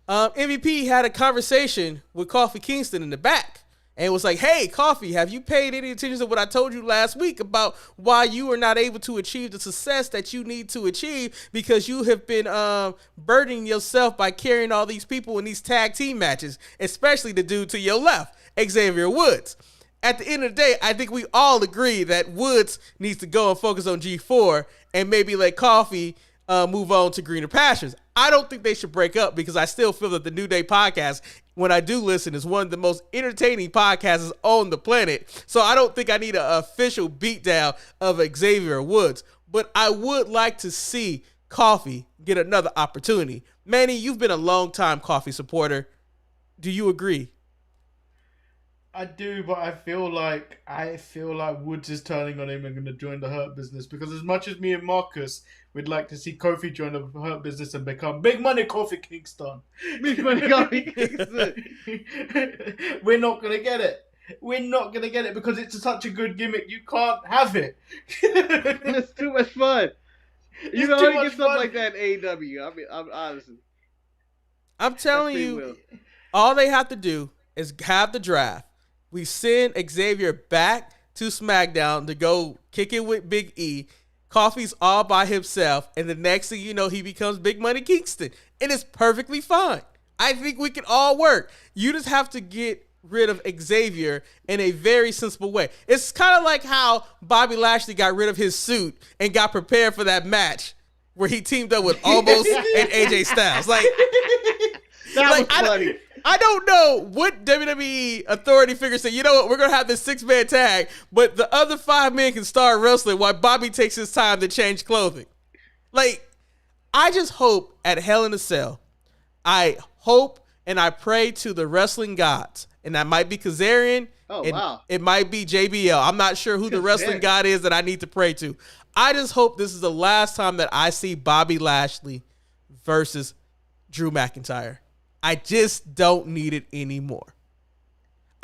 MVP had a conversation with Kofi Kingston in the back. And it was like, hey, Kofi, have you paid any attention to what I told you last week about why you are not able to achieve the success that you need to achieve because you have been burdening yourself by carrying all these people in these tag team matches, especially the dude to your left, Xavier Woods. At the end of the day, I think we all agree that Woods needs to go and focus on G4 and maybe let Kofi move on to greener pastures. I don't think they should break up because I still feel that the New Day podcast, when I do listen, is one of the most entertaining podcasts on the planet. So I don't think I need an official beatdown of Xavier Woods. But I would like to see Kofi get another opportunity. Manny, you've been a long-time Kofi supporter. Do you agree? I do, but I feel like Woods is turning on him and going to join the Hurt Business because as much as me and Marcus would like to see Kofi join the Hurt Business and become Big Money Kofi Kingston. Big Money Kofi Kingston. We're not going to get it. Because it's such a good gimmick. You can't have it. It's too much fun. You can only get something like that in AEW. I mean, I'm honestly. I'm telling you, all they have to do is have the draft. We send Xavier back to SmackDown to go kick it with Big E. Kofi's all by himself, and the next thing you know, he becomes Big Money Kingston. And it's perfectly fine. I think we can all work. You just have to get rid of Xavier in a very sensible way. It's kind of like how Bobby Lashley got rid of his suit and got prepared for that match where he teamed up with Omos and AJ Styles. Like, that was funny. I don't know what WWE authority figure said, you know what, we're going to have this 6-man tag, but the other 5 men can start wrestling while Bobby takes his time to change clothing. Like, I just hope at Hell in a Cell, I hope and I pray to the wrestling gods, and that might be Kazarian, wow. It might be JBL. I'm not sure who the wrestling god is that I need to pray to. I just hope this is the last time that I see Bobby Lashley versus Drew McIntyre. I just don't need it anymore.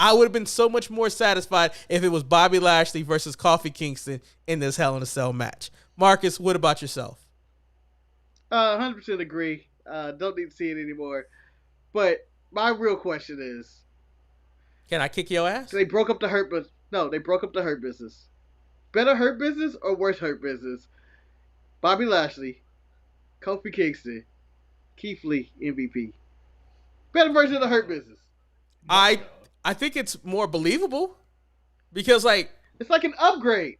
I would have been so much more satisfied if it was Bobby Lashley versus Kofi Kingston in this Hell in a Cell match. Marcus, what about yourself? 100% agree. Don't need to see it anymore. But my real question is, can I kick your ass? They broke up the Hurt Business. No, they broke up the Hurt Business. Better Hurt Business or worse Hurt Business? Bobby Lashley, Kofi Kingston, Keith Lee, MVP. Better version of the Hurt Business. I think it's more believable because it's like an upgrade.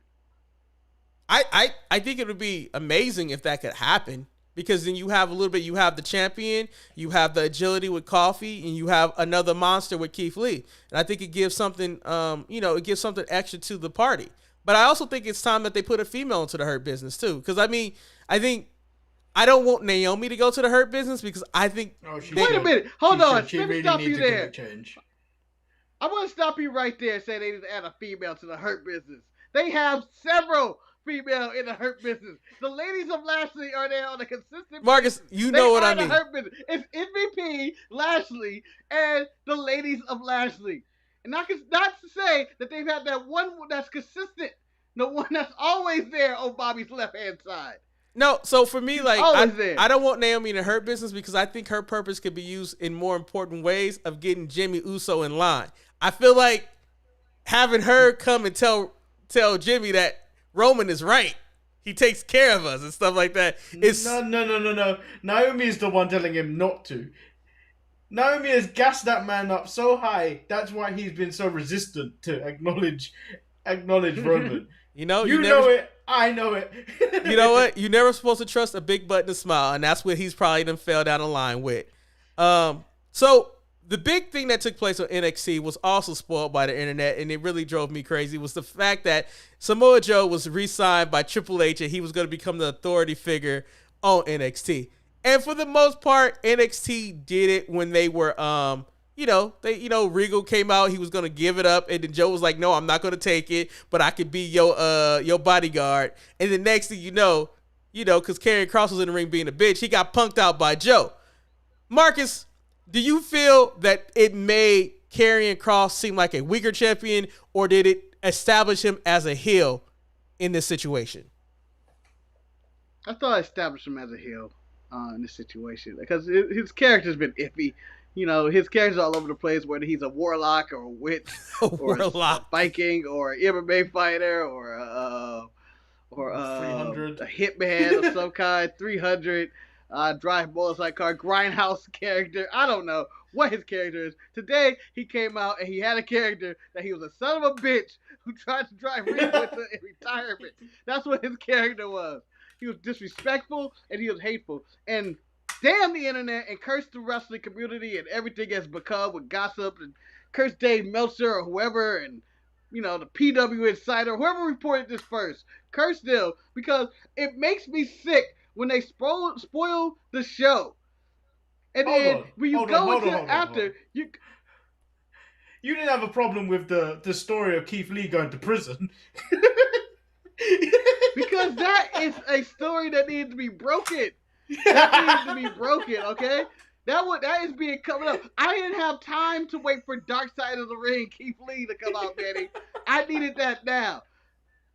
I think it would be amazing if that could happen. Because then you have you have the champion, you have the agility with Kofi, and you have another monster with Keith Lee. And I think it gives something, it gives something extra to the party. But I also think it's time that they put a female into the Hurt Business too. Because I think I don't want Naomi to go to the Hurt Business because I think. Wait a minute, hold on. Let me stop you there. Change. I want to stop you right there and say they need to add a female to the Hurt Business. They have several female in the Hurt Business. The ladies of Lashley are there on a consistent Marcus, basis. you know what I mean. The Hurt Business. It's MVP, Lashley, and the ladies of Lashley. And not to say that they've had that one that's consistent, the one that's always there on Bobby's left-hand side. No, so for me, I don't want Naomi in the Hurt Business because I think her purpose could be used in more important ways of getting Jimmy Uso in line. I feel like having her come and tell Jimmy that Roman is right. He takes care of us and stuff like that. No. Naomi is the one telling him not to. Naomi has gassed that man up so high. That's why he's been so resistant to acknowledge Roman. You know it. I know it. You know what? You're never supposed to trust a big butt and a smile, and that's what he's probably done fell down the line with. So the big thing that took place on NXT was also spoiled by the internet, and it really drove me crazy, was the fact that Samoa Joe was re-signed by Triple H, and he was going to become the authority figure on NXT. And for the most part, NXT did it when they were, Regal came out, he was going to give it up, and then Joe was like, no, I'm not going to take it, but I could be your bodyguard. And the next thing you know, because Karrion Kross was in the ring being a bitch, he got punked out by Joe. Marcus, do you feel that it made Karrion Kross seem like a weaker champion, or did it establish him as a heel in this situation? I thought I established him as a heel in this situation because his character's been iffy. His character's all over the place, whether he's a warlock or a witch or a Viking or an MMA fighter or a hitman of some kind, 300. Drive motorcycle car, grindhouse character. I don't know what his character is. Today, he came out and he had a character that he was a son of a bitch who tried to drive Rhea into retirement. That's what his character was. He was disrespectful and he was hateful. And damn the internet and curse the wrestling community and everything has become with gossip and curse Dave Meltzer or whoever and, the PW Insider, whoever reported this first. Curse them because it makes me sick when they spoil the show. And then when you go into after, you didn't have a problem with the story of Keith Lee going to prison. Because that is a story that needs to be broken. That needs to be broken, okay? That is being coming up. I didn't have time to wait for Dark Side of the Ring, Keith Lee to come out, Manny. I needed that now.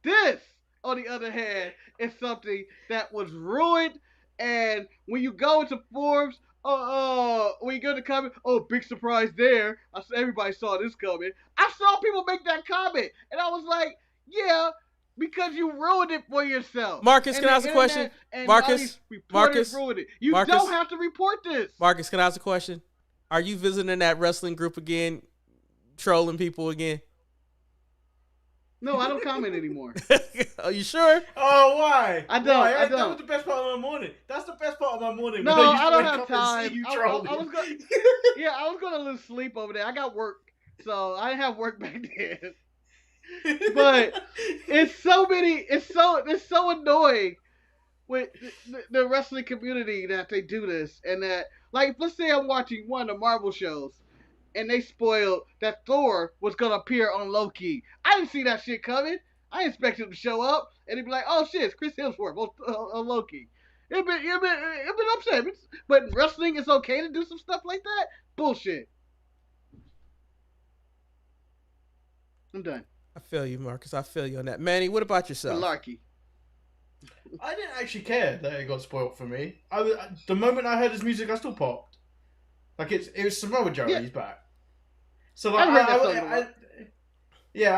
This, on the other hand, is something that was ruined. And when you go into forums, when you go to comment, big surprise there. Everybody saw this coming. I saw people make that comment, and I was like, yeah, because you ruined it for yourself. Marcus, can I ask a question? Marcus, ruined it. You don't have to report this. Marcus, can I ask a question? Are you visiting that wrestling group again, trolling people again? No, I don't comment anymore. Are you sure? Oh, why? I don't. Why? I don't. That was the best part of my morning. That's the best part of my morning. No, I don't have time. I was gonna lose sleep over there. I got work, so I didn't have work back then. But it's so annoying with the wrestling community that they do this, and that, like, let's say I'm watching one of the Marvel shows, and they spoiled that Thor was gonna appear on Loki. I didn't see that shit coming. I didn't expect him to show up, and he'd be like, "Oh shit, it's Chris Hemsworth on Loki." It'd been upset. But in wrestling, it's okay to do some stuff like that? Bullshit. I'm done. I feel you, Marcus. I feel you on that. Manny, what about yourself? Malarkey. I didn't actually care that it got spoiled for me. The moment I heard his music, I still popped. Like it was Samoa Joe. Yeah. He's back. So like, I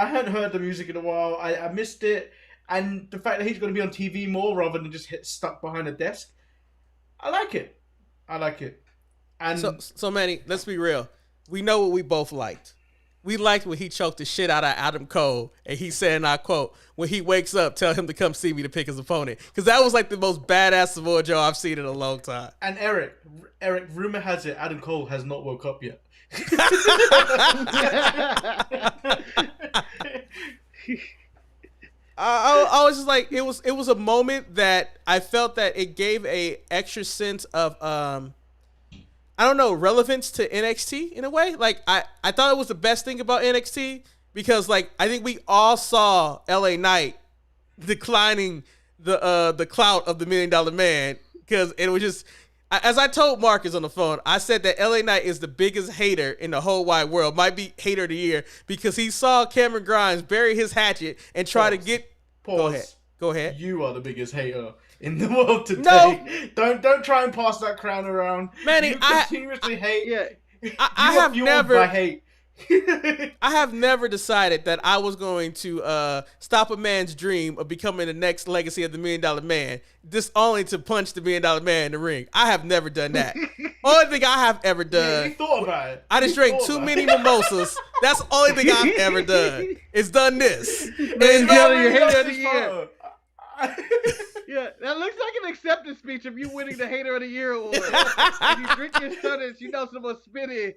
hadn't heard the music in a while. I missed it, and the fact that he's going to be on TV more rather than just stuck behind a desk, I like it. And so Manny, let's be real. We know what we both liked. We liked when he choked the shit out of Adam Cole, and he said, and I quote, "When he wakes up, tell him to come see me to pick his opponent," because that was like the most badass Samoa Joe I've seen in a long time. And Eric, rumor has it Adam Cole has not woke up yet. I was just like, it was a moment that I felt that it gave a extra sense of I don't know, relevance to NXT in a way. Like I thought it was the best thing about NXT because like I think we all saw LA Knight declining the clout of the $1 Million Man because it was just, as I told Marcus on the phone, I said that LA Knight is the biggest hater in the whole wide world, might be hater of the year because he saw Cameron Grimes bury his hatchet and try to get. Pause. Go ahead. You are the biggest hater in the world today. No. Don't try and pass that crown around. Manny, you continuously hate. Yeah. I have never. By hate. I have never decided that I was going to stop a man's dream of becoming the next legacy of the $1 Million Man, just only to punch the $1 Million Man in the ring. I have never done that. Only thing I have ever done. Yeah, you thought about it. I just drank too many mimosas. That's the only thing I've ever done. It's done this. Your hater of the year. Yeah, that looks like an acceptance speech of you winning the Hater of the Year award. If you drink your sodas, you know someone's spitting.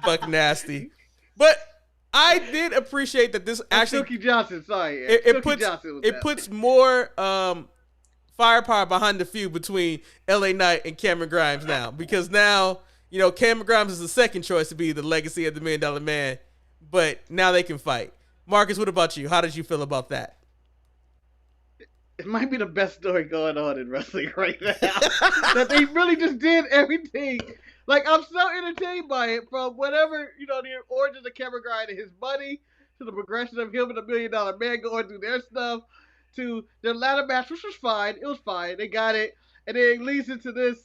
Buck nasty. But I did appreciate that this actually Silky Johnson, sorry. It puts more firepower behind the feud between LA Knight and Cameron Grimes now. Because now, you know, Cameron Grimes is the second choice to be the legacy of the $1 Million Man. But now they can fight. Marcus, what about you? How did you feel about that? It might be the best story going on in wrestling right now. That they really just did everything. Like, I'm so entertained by it, from whatever, you know, the origins of Cameron Grimes and his buddy, to the progression of him and the $1 Million Man going through their stuff, to their ladder match, which was fine. It was fine. They got it. And then it leads into this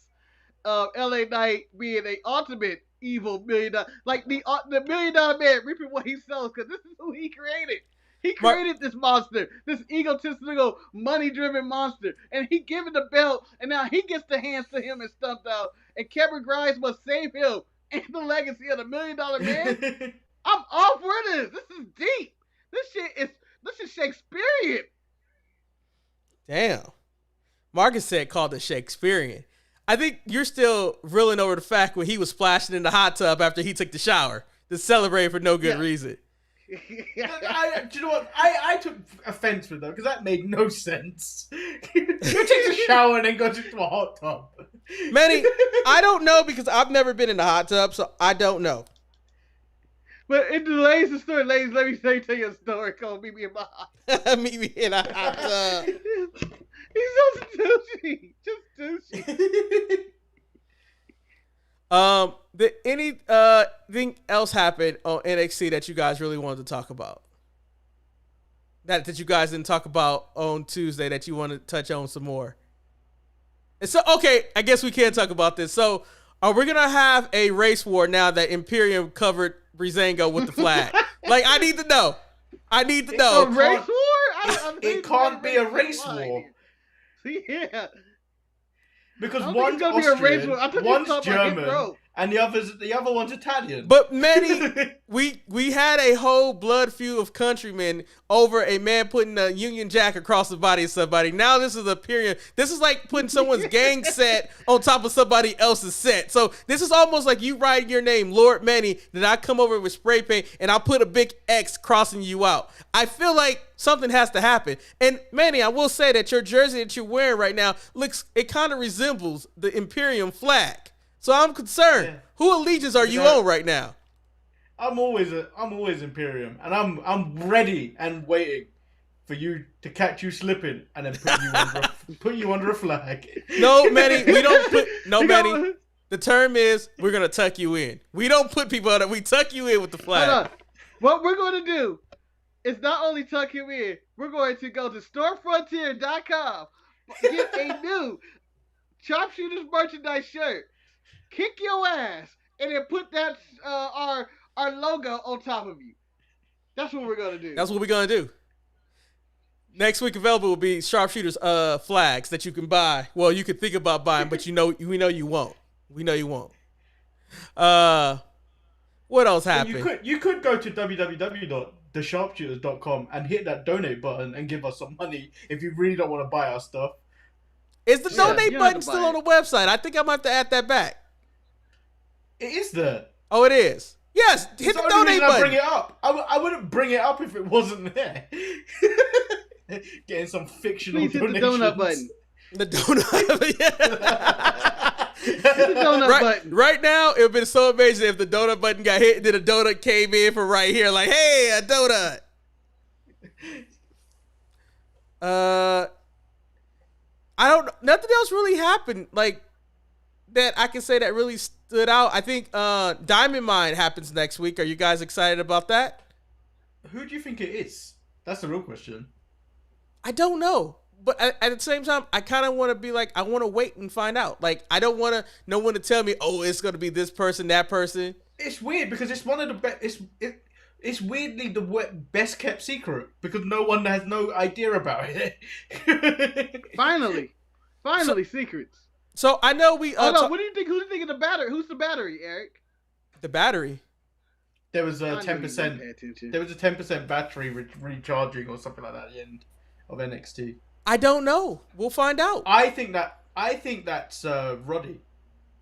LA Knight being an ultimate evil $1 million. Like, the $1 Million Man reaping what he sells, because this is who he created. He created this monster, this egotistical, money-driven monster, and he given the belt, and now he gets the hands to him and stumped out, and Cameron Grimes must save him and the legacy of the $1 Million Man. I'm all for this. This is deep. This is Shakespearean. Damn. Marcus called it Shakespearean. I think you're still reeling over the fact when he was splashing in the hot tub after he took the shower to celebrate for no good reason. Do you know what? I took offense with that because that made no sense. You take a shower and then go into a hot tub. Manny, I don't know because I've never been in the hot tub, so I don't know. But it delays the story. Ladies, let me tell you a story called Meet Me in My Hot Meet Me in a hot tub. He's so douchey. Just douchey. Did anything else happen on NXT that you guys really wanted to talk about? That you guys didn't talk about on Tuesday that you want to touch on some more? And so, okay, I guess we can talk about this. So, are we gonna have a race war now that Imperium covered Breezango with the flag? Like, I need to know. A race war? It can't be a race war. Yeah. Because one's Austrian, one's German, and the other one's Italian. But Manny, we had a whole blood feud of countrymen over a man putting a Union Jack across the body of somebody. Now this is a period. This is like putting someone's gang set on top of somebody else's set. So this is almost like you writing your name, Lord Manny, that I come over with spray paint and I put a big X crossing you out. I feel like something has to happen. And Manny, I will say that your jersey that you're wearing right now it kind of resembles the Imperium flag. So I'm concerned. Yeah. Who allegiance are you on right now? I'm always Imperium, and I'm ready and waiting for you to catch you slipping and then put you under a flag. No, Manny, we don't put. No, Manny. The term is we're gonna tuck you in. We don't put people on it. We tuck you in with the flag. Hold on. What we're going to do is not only tuck you in, we're going to go to storefrontier.com, get a new Sharpshooters merchandise shirt, kick your ass, and then put that our logo on top of you. That's what we're gonna do. That's what we're gonna do. Next week available will be Sharpshooters flags that you can buy. Well, you could think about buying, but we know you won't. We know you won't. What else happened? You could go to www.thesharpshooters.com and hit that donate button and give us some money if you really don't want to buy our stuff. Is the donate button still on the website? I think I might have to add that back. It is there. Oh, it is. Yes, hit the donate button. I bring it up. I wouldn't bring it up if it wasn't there. Getting some fictional donations. Hit the donut button. The donut. Hit the donut button. Right now, it would have been so amazing if the donut button got hit and then a donut came in from right here, like, hey, a donut. Nothing else really happened like that I can say that really stood out. I think Diamond Mine happens next week. Are you guys excited about that? Who do you think it is? That's the real question. I don't know. But at the same time, I kind of want to be like, I want to wait and find out. Like, I don't want no one to tell me, oh, it's going to be this person, that person. It's weird because it's one of the best. It's weirdly the best kept secret because no one has no idea about it. Finally, secrets. So I know we. What do you think? Who do you think of the battery? Who's the battery, Eric? The battery. There was a 10%. There was a 10% battery recharging or something like that at the end of NXT. I don't know. We'll find out. I think that's Roddy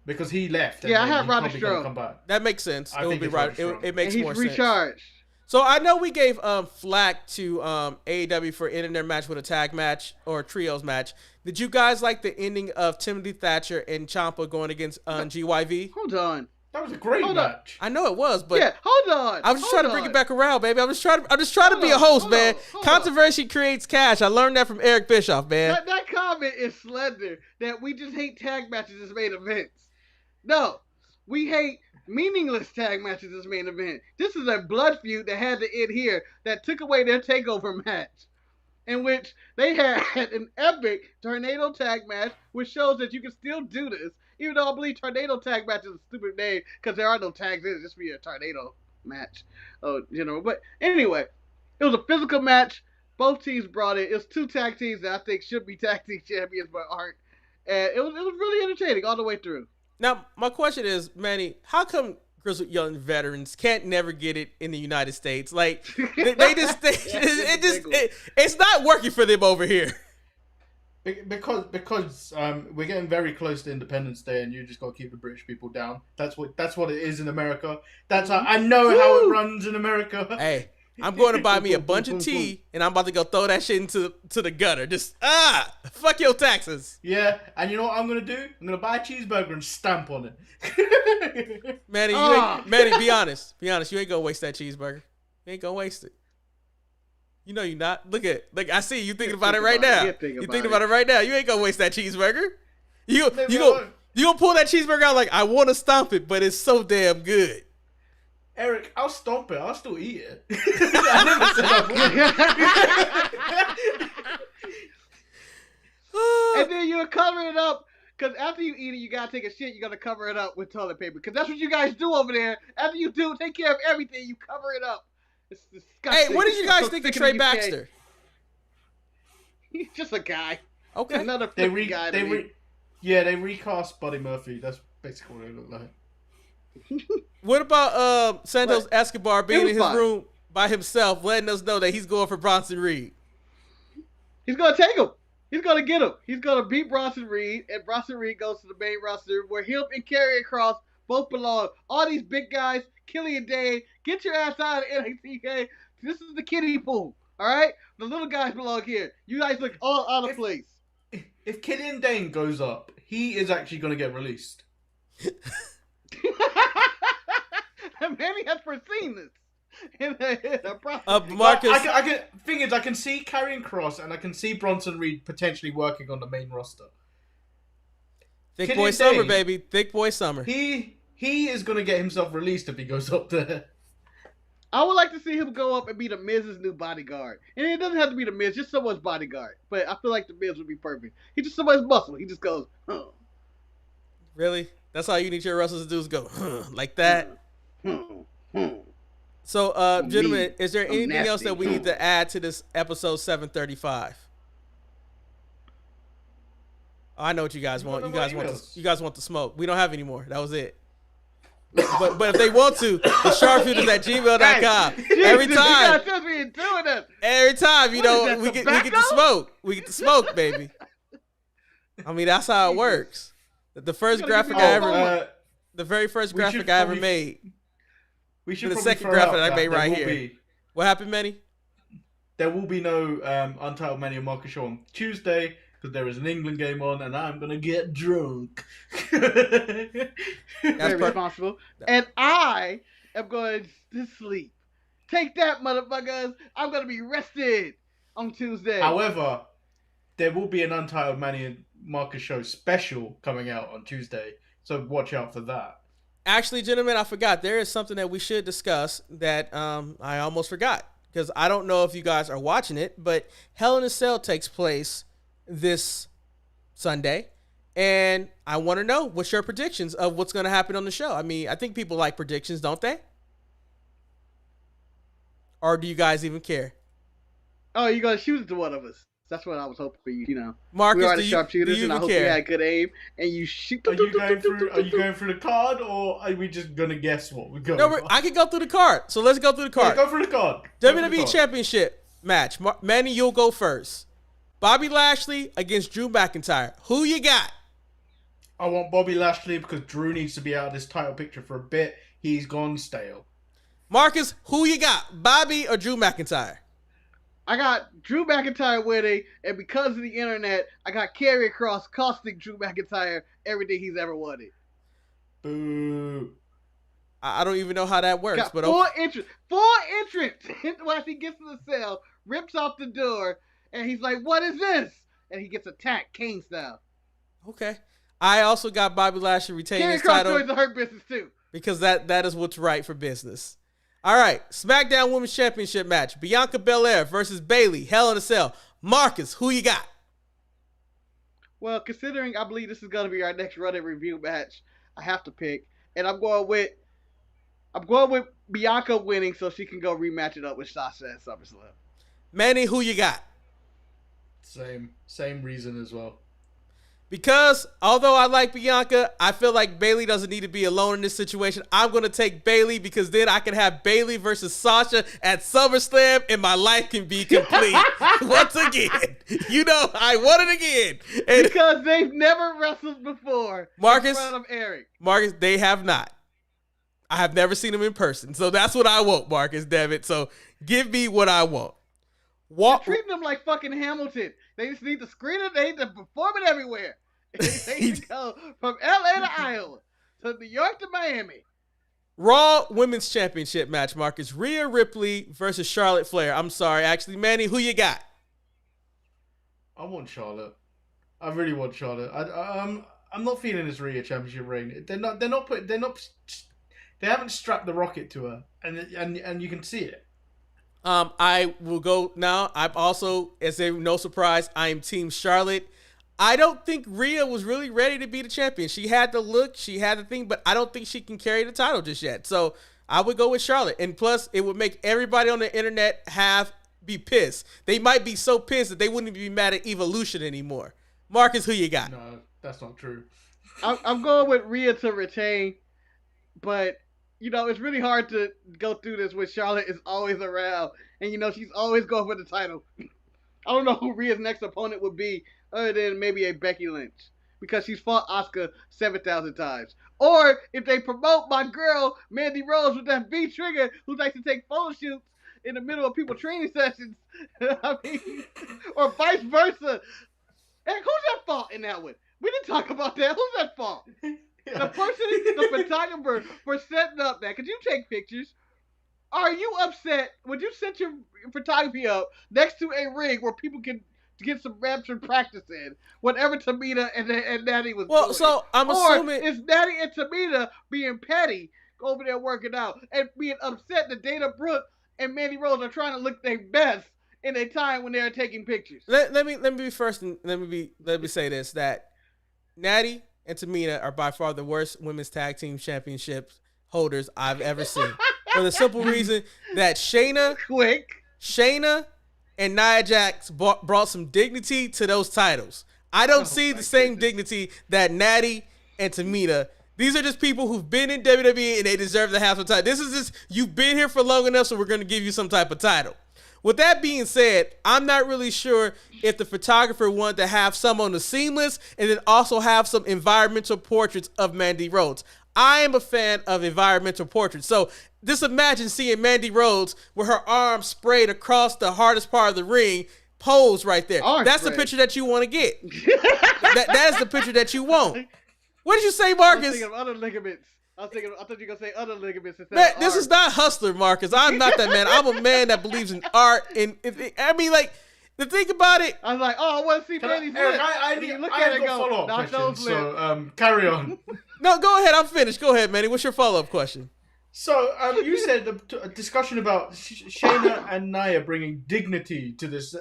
because he left. Yeah, I have Roddy Strong. Come back. That makes sense. It would be right. It makes more sense. He's recharged. So I know we gave flack to AEW for ending their match with a tag match or a trios match. Did you guys like the ending of Timothy Thatcher and Ciampa going against GYV? Hold on. That was a great match. I know it was, but yeah, hold on. I was just trying to bring it back around, baby. I'm just trying to be a host, man. Controversy creates cash. I learned that from Eric Bischoff, man. That comment is slender. That we just hate tag matches as main events. No, we hate meaningless tag matches as main event. This is a blood feud that had to end here that took away their takeover match, in which they had an epic tornado tag match, which shows that you can still do this. Even though I believe tornado tag match is a stupid name because there are no tags in it, just be a tornado match, But anyway, it was a physical match. Both teams brought it. It was two tag teams that I think should be tag team champions but aren't. And it was really entertaining all the way through. Now, my question is, Manny, how come Grizzled Young veterans can't never get it in the United States? Like, they just, it's not working for them over here. Because we're getting very close to Independence Day, and you just got to keep the British people down. That's what it is in America. That's how I know how it runs in America. Hey, I'm going to buy me a bunch of tea, and I'm about to go throw that shit into the gutter. Just fuck your taxes. Yeah, and you know what I'm gonna do? I'm gonna buy a cheeseburger and stamp on it. Manny, be honest. Be honest. You ain't gonna waste that cheeseburger. You ain't gonna waste it. You know you're not. Look, I see you thinking about it right now. You're thinking about it right now. You ain't gonna waste that cheeseburger. You gonna pull that cheeseburger out like, I want to stomp it, but it's so damn good. Eric, I'll stomp it. I'll still eat it. I never said I wouldn't. And then you'll cover it up. Because after you eat it, you got to take a shit. You got to cover it up with toilet paper. Because that's what you guys do over there. After you take care of everything, you cover it up. It's disgusting. Hey, what did you guys think of Trey Baxter? He's just a guy. Okay. Another guy. They recast Buddy Murphy. That's basically what it looked like. What about Santos Escobar being in his room by himself, letting us know that he's going for Bronson Reed? He's going to take him. He's going to get him. He's going to beat Bronson Reed, and Bronson Reed goes to the main roster where him and Karrion Kross both belong. All these big guys, Killian Dane, get your ass out of NXT. This is the kiddie pool, all right? The little guys belong here. You guys look all out of place. If Killian Dane goes up, he is actually going to get released. Manny has foreseen this. in a Marcus. I can see Karrion Kross and I can see Bronson Reed potentially working on the main roster. Thick Boy Summer, baby. Thick Boy Summer. He is going to get himself released if he goes up there. I would like to see him go up and be the Miz's new bodyguard. And it doesn't have to be the Miz, just someone's bodyguard. But I feel like the Miz would be perfect. He's just somebody's muscle. He just goes, huh. Really? That's all you need your wrestlers to do is go, huh, like that? So, gentlemen, is there anything else that we need to add to this episode 735? Oh, I know what you guys want. You guys want the smoke. We don't have any more. That was it. But if they want to, the sharpshooters at gmail.com. Every time, you know, we get the smoke. We get the smoke, baby. I mean, that's how it works. The first graphic I ever, the very first graphic I ever made. We should. The second graphic I made right here. What happened, Manny? There will be no Untitled Mania Marcus show on Tuesday because there is an England game on, and I'm gonna get drunk. Very responsible. And I am going to sleep. Take that, motherfuckers! I'm gonna be rested on Tuesday. However, there will be an Untitled Mania Marcus show special coming out on Tuesday, so watch out for that. Actually, gentlemen, I forgot. There is something that we should discuss that I almost forgot because I don't know if you guys are watching it, but Hell in a Cell takes place this Sunday, and I want to know what's your predictions of what's going to happen on the show. I mean, I think people like predictions, don't they? Or do you guys even care? Oh, you're going to shoot it to one of us. That's what I was hoping for you know. Marcus, we are the sharpshooters, and I hope you had good aim, and you shoot. Are you going through the card, or are we just going to guess what we're going? No, I can go through the card. So let's go through the card. Yeah, go through the card. WWE Championship match. Manny, you'll go first. Bobby Lashley against Drew McIntyre. Who you got? I want Bobby Lashley because Drew needs to be out of this title picture for a bit. He's gone stale. Marcus, who you got? Bobby or Drew McIntyre? I got Drew McIntyre winning, and because of the internet, I got Karrion Kross costing Drew McIntyre everything he's ever wanted. Boo. I don't even know how that works. Got but four entrants. Once he gets to the cell, rips off the door, and he's like, "What is this?" And he gets attacked, Kane style. Okay. I also got Bobby Lashley retaining his title. title. Karrion Kross joins the Hurt Business too. Because that is what's right for business. All right, SmackDown Women's Championship match. Bianca Belair versus Bayley. Hell in a Cell. Marcus, who you got? Well, considering I believe this is going to be our next run and review match, I have to pick, and I'm going with Bianca winning so she can go rematch it up with Sasha at SummerSlam. Manny, who you got? Same reason as well. Because although I like Bianca, I feel like Bayley doesn't need to be alone in this situation. I'm going to take Bayley because then I can have Bayley versus Sasha at SummerSlam and my life can be complete. Once again, you know, I won it again. And because they've never wrestled before. Marcus, in front of Eric. Marcus, they have not. I have never seen them in person. So that's what I want, Marcus, damn it. So give me what I want. You're treating them like fucking Hamilton. They just need to screen it. They need to perform it everywhere. They need to go from LA to Iowa to New York to Miami. Raw Women's Championship match, Marcus. Rhea Ripley versus Charlotte Flair. I'm sorry. Actually, Manny, who you got? I want Charlotte. I really want Charlotte. I'm not feeling this Rhea Championship reign. They haven't strapped the rocket to her, and you can see it. I will go now. I'm also, as a no surprise, I am Team Charlotte. I don't think Rhea was really ready to be the champion. She had the look, she had the thing, but I don't think she can carry the title just yet. So I would go with Charlotte. And plus, it would make everybody on the internet be pissed. They might be so pissed that they wouldn't even be mad at Evolution anymore. Marcus, who you got? No, that's not true. I'm going with Rhea to retain, but you know, it's really hard to go through this when Charlotte is always around. And, you know, she's always going for the title. I don't know who Rhea's next opponent would be other than maybe a Becky Lynch. Because she's fought Asuka 7,000 times. Or if they promote my girl, Mandy Rose, with that V-Trigger, who likes to take photo shoots in the middle of people training sessions. I mean, or vice versa. And who's at fault in that one? We didn't talk about that. Who's at fault? The person, the photographer for setting up that, because you take pictures, Are you upset when you set your photography up next to a ring where people can get some reps and practice in? Whatever Tamina and Natty was Well, doing. so I'm assuming Or is Natty and Tamina being petty over there working out and being upset that Dana Brooke and Mandy Rose are trying to look their best in a time when they're taking pictures? let me be first and let me say this, that Natty and Tamina are by far the worst women's tag team championship holders I've ever seen. For the simple reason that Shayna and Nia Jax brought some dignity to those titles. I don't see the same dignity that Natty and Tamina. These are just people who've been in WWE and they deserve to have some title. This is just, you've been here for long enough, so we're going to give you some type of title. With that being said, I'm not really sure if the photographer wanted to have some on the seamless and then also have some environmental portraits of Mandy Rhodes. I am a fan of environmental portraits. So just imagine seeing Mandy Rhodes with her arms sprayed across the hardest part of the ring, pose right there. That's the picture that you want to get. That is the picture that you want. What did you say, Marcus? I was thinking of other ligaments. I thought you were going to say other ligaments. Man, this is not Hustler, Marcus. I'm not that man. I'm a man that believes in art. And I mean, like, the thing about it. I was like, oh, I want to see Mandy's lips. I have a follow-up question, so carry on. No, go ahead. I'm finished. Go ahead, Manny. What's your follow-up question? So, you said a discussion about Shayna and Nia bringing dignity to this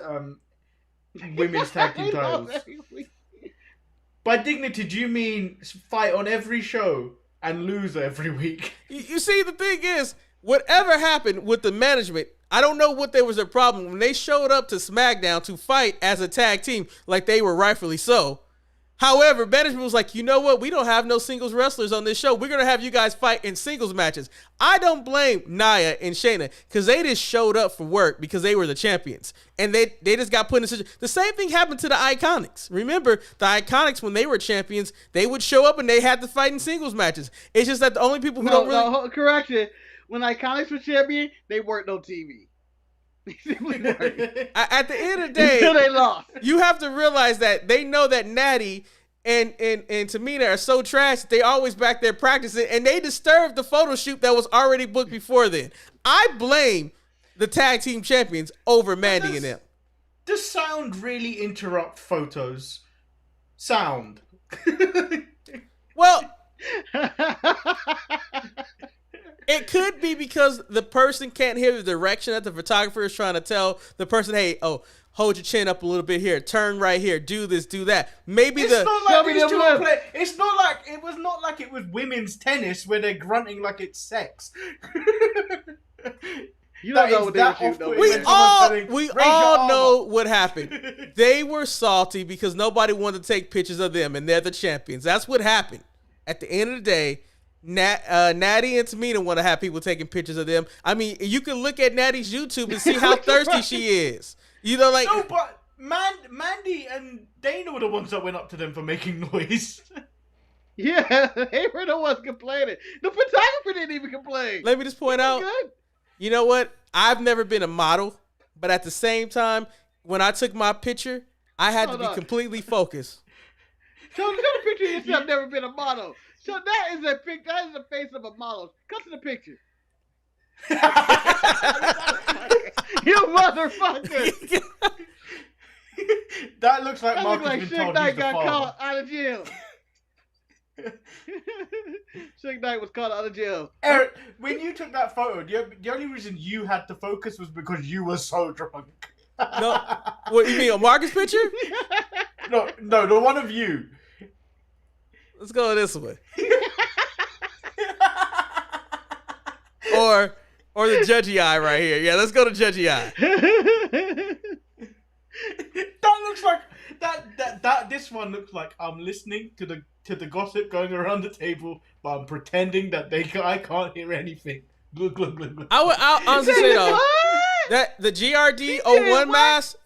women's tag team titles. By dignity, do you mean fight on every show and lose every week? You see, the thing is, whatever happened with the management, I don't know what there was a problem. When they showed up to Smackdown to fight as a tag team, like they were rightfully so. However, management was like, you know what? We don't have no singles wrestlers on this show. We're going to have you guys fight in singles matches. I don't blame Nia and Shayna because they just showed up for work because they were the champions. And they just got put in a situation. The same thing happened to the Iconics. Remember, the Iconics, when they were champions, they would show up and they had to fight in singles matches. It's just that the only people who don't really... No, correction. When Iconics were champion, they weren't no TV. They simply weren't. At the end of the day, until they lost. You have to realize that they know that Natty and Tamina are so trash that they always back there practicing, and they disturbed the photo shoot that was already booked before then. I blame the tag team champions over Mandy and them. Does sound really interrupt photos? Sound. Well... It could be because the person can't hear the direction that the photographer is trying to tell the person, hey, hold your chin up a little bit here, turn right here, do this, do that. Maybe it's not like it was not like it was women's tennis where they're grunting like it's sex. You don't know what they were shooting. We all know what happened. They were salty because nobody wanted to take pictures of them, and they're the champions. That's what happened. At the end of the day, Natty and Tamina want to have people taking pictures of them. I mean, you can look at Natty's YouTube and see how thirsty she is. You know, like... No, but Mandy and Dana were the ones that went up to them for making noise. Yeah, they were the ones complaining. The photographer didn't even complain. Let me just point out, you know what? I've never been a model, but at the same time, when I took my picture, I had to be completely focused. Show the picture of yourself. Never been a model. So that is the face of a model. Cut to the picture. You motherfucker. That looks like Marcus like been Suge told Knight he's the got father. caught out of jail. Suge Knight was caught out of jail. Eric, when you took that photo, the only reason you had to focus was because you were so drunk. No, what you mean, a Marcus picture? No, the one of you. Let's go this way. or the judgy eye right here. Yeah, let's go to judgy eye. That looks like that. This one looks like I'm listening to the gossip going around the table, but I'm pretending that I can't hear anything. Glug, glug, glug, glug. I'll honestly say though, that the GRD 01 mask,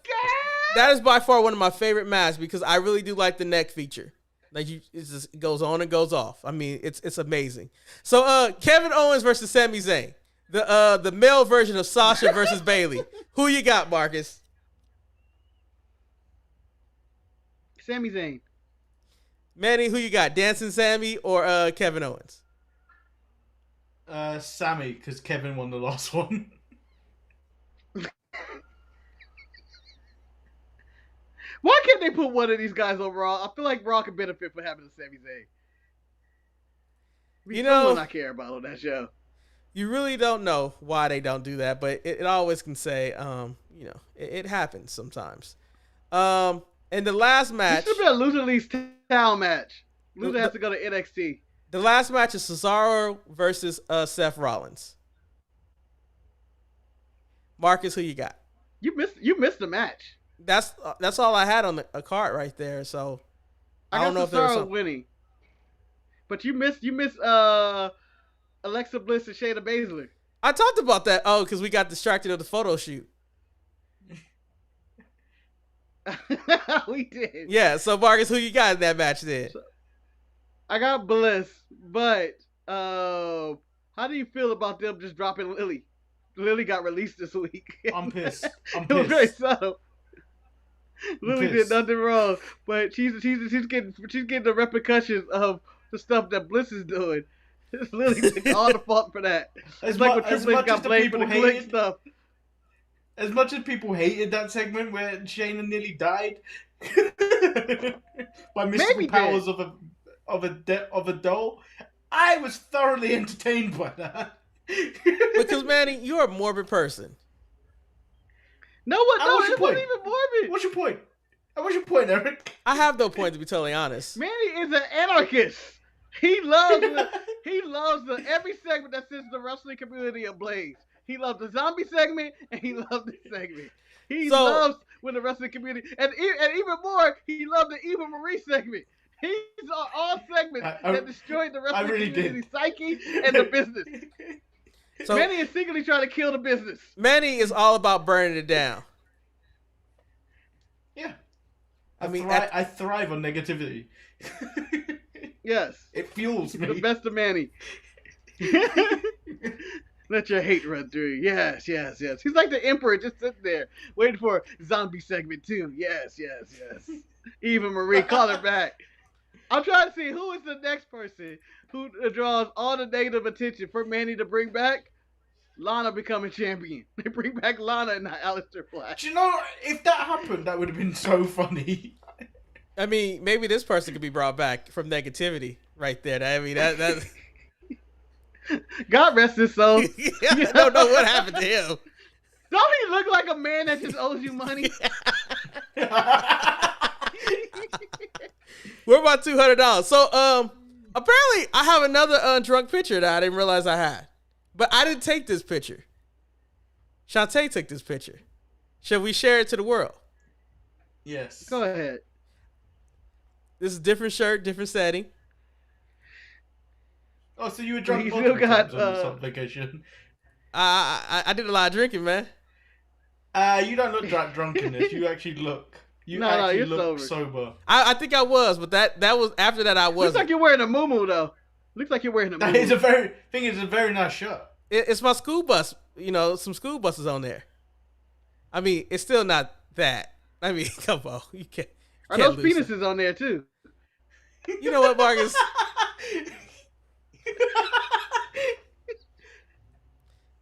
that is by far one of my favorite masks because I really do like the neck feature. Like it goes on and goes off. I mean, it's amazing. So Kevin Owens versus Sami Zayn, the male version of Sasha versus Bayley. Who you got, Marcus? Sami Zayn. Manny, who you got? Dancing Sammy or Kevin Owens? Sammy, because Kevin won the last one. Why can't they put one of these guys on Raw? I feel like Raw could benefit from having a Sami Zayn. You know, someone I care about on that show. You really don't know why they don't do that, but it always can say, you know, it happens sometimes. In the last match, this should be a loser leaves town match. Loser has to go to NXT. The last match is Cesaro versus Seth Rollins. Marcus, who you got? You missed the match. That's all I had on a card right there. So I don't know if there was something winning. But you missed Alexa Bliss and Shayna Baszler. I talked about that. Oh, because we got distracted of the photo shoot. We did. Yeah. So Marcus, who you got in that match then? I got Bliss, but how do you feel about them just dropping Lily? Lily got released this week. I'm pissed. It was very subtle. Lily did nothing wrong, but she's getting the repercussions of the stuff that Bliss is doing. Lily took all the fault for that. It's like when Triple H got blamed for the Click stuff. As much as people hated that segment where Shayna nearly died by mystical powers of a doll, I was thoroughly entertained by that. Because Manny, you're a morbid person. No, it wasn't even morbid. What's your point? What's your point, Eric? I have no point, to be totally honest. Manny is an anarchist. He loves every segment that sets the wrestling community ablaze. He loves the zombie segment and he loves this segment. He loves when the wrestling community and even more, he loved the Eva Marie segment. He's on all segments that destroyed the wrestling community's psyche and the business. So Manny is secretly trying to kill the business. Manny is all about burning it down. Yeah. I thrive on negativity. Yes. It fuels me. The best of Manny. Let your hate run through. Yes. He's like the emperor just sitting there waiting for zombie segment 2. Yes. Eva Marie, call her back. I'm trying to see who is the next person who draws all the negative attention for Manny to bring back. Lana becoming champion. They bring back Lana and not Aleister Black. Do you know, if that happened, that would have been so funny. I mean, maybe this person could be brought back from negativity right there. I mean, that God rest his soul. I don't know what happened to him. Don't he look like a man that just owes you money? We're about $200. So, apparently, I have another drunk picture that I didn't realize I had. But I didn't take this picture. Shantae took this picture. Should we share it to the world? Yes. Go ahead. This is a different shirt, different setting. Oh, so you were drunk You still got on vacation. I did a lot of drinking, man. You don't look that drunk in this. You actually look. You look sober. I think I was, but that was after that I was. Looks like you're wearing a muumuu though. Looks like you're wearing a muumuu. It's a very nice shirt. It's my school bus. You know, some school buses on there. I mean, it's still not that. I mean, come on, you can't. Are those penises on there too? You know what, Marcus?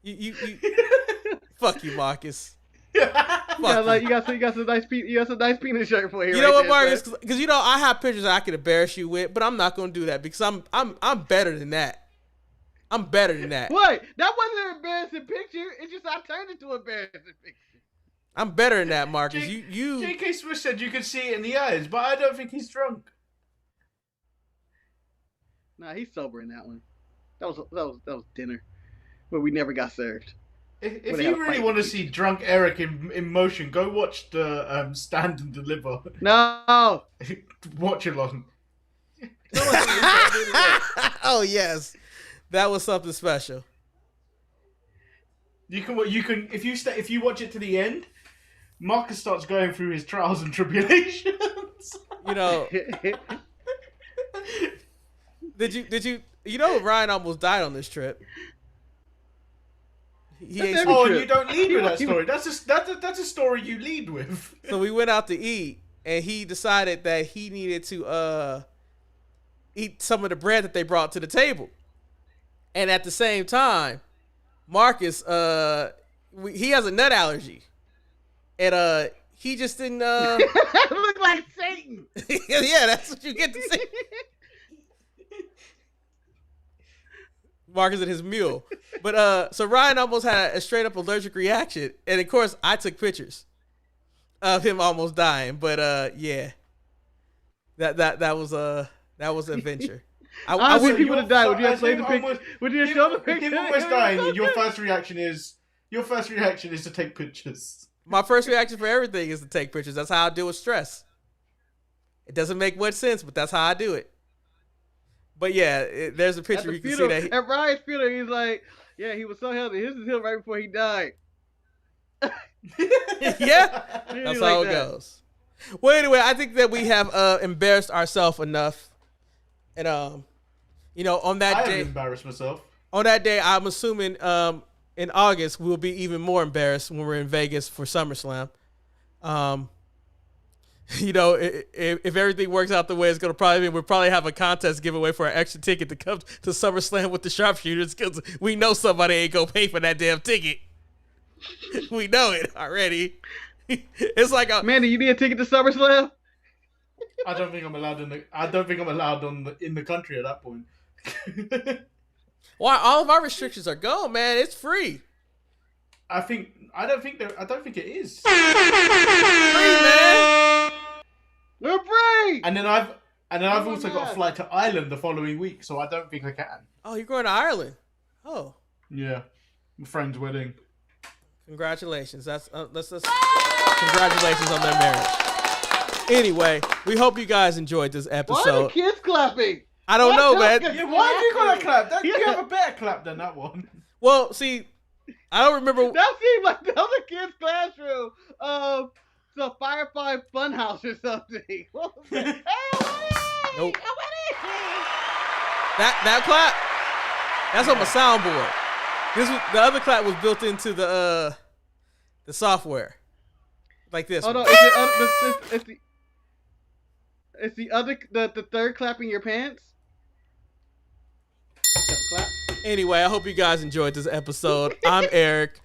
you fuck you, Marcus. You got some nice penis shirt for you. You know what, Marcus? Because you know I have pictures I could embarrass you with, but I'm not gonna do that because I'm better than that. I'm better than that. What? That wasn't an embarrassing picture. It's just I turned it to an embarrassing picture. I'm better than that, Marcus. You. J.K. Smith said you could see it in the eyes, but I don't think he's drunk. Nah, he's sober in that one. That was dinner, where we never got served. If you really want to see drunk Eric in motion, go watch the Stand and Deliver. No. Watch along. Oh yes, that was something special. You can if you watch it to the end, Marcus starts going through his trials and tribulations. You know. Did you know Ryan almost died on this trip? And you don't lead with that story. That's a story you lead with. So we went out to eat, and he decided that he needed to eat some of the bread that they brought to the table. And at the same time, Marcus, he has a nut allergy, and he just didn't. Look like Satan. Yeah, that's what you get to see. Marcus and his mule. But so Ryan almost had a straight up allergic reaction, and of course I took pictures of him almost dying. But yeah, that was an adventure. I wish he would have died. Would you have played the picture? almost- Would you have shown the picture? Him almost dying, and your first reaction is to take pictures. My first reaction for everything is to take pictures. That's how I deal with stress. It doesn't make much sense, but that's how I do it. But yeah, there's a picture you can see that. At Ryan's funeral, he's like, yeah, he was so healthy. This is him right before he died. Yeah, that's how it goes. Well, anyway, I think that we have embarrassed ourselves enough, and on that I day, haven't embarrassed myself. on that day, I'm assuming in August we'll be even more embarrassed when we're in Vegas for SummerSlam. If everything works out the way it's gonna probably be, we'll probably have a contest giveaway for an extra ticket to come to SummerSlam with the sharpshooters because we know somebody ain't gonna pay for that damn ticket. We know it already. It's like Mandy, you need a ticket to SummerSlam? I don't think I'm allowed in the country at that point. Why all of our restrictions are gone, man. It's free. I don't think it is. Free, man. We're free. And then I've Oh, also got man. a flight to Ireland the following week, so I don't think I can. Oh, you're going to Ireland. Oh, Yeah, my friend's wedding. congratulations. Let's congratulations on their marriage. Anyway, we hope you guys enjoyed this Why are the episode. kids clapping? I don't know, man. Yeah, why have you got a clap? You have a better clap than that one. Well, see, I don't remember. That seemed like that was a kid's classroom. The Firefly Funhouse or something. What was that? Hey, Nope. Winnie! That clap, that's on my soundboard. The other clap was built into the software, like this. Oh no, one. it's the third clap in your pants. Clap. Anyway, I hope you guys enjoyed this episode. I'm Eric.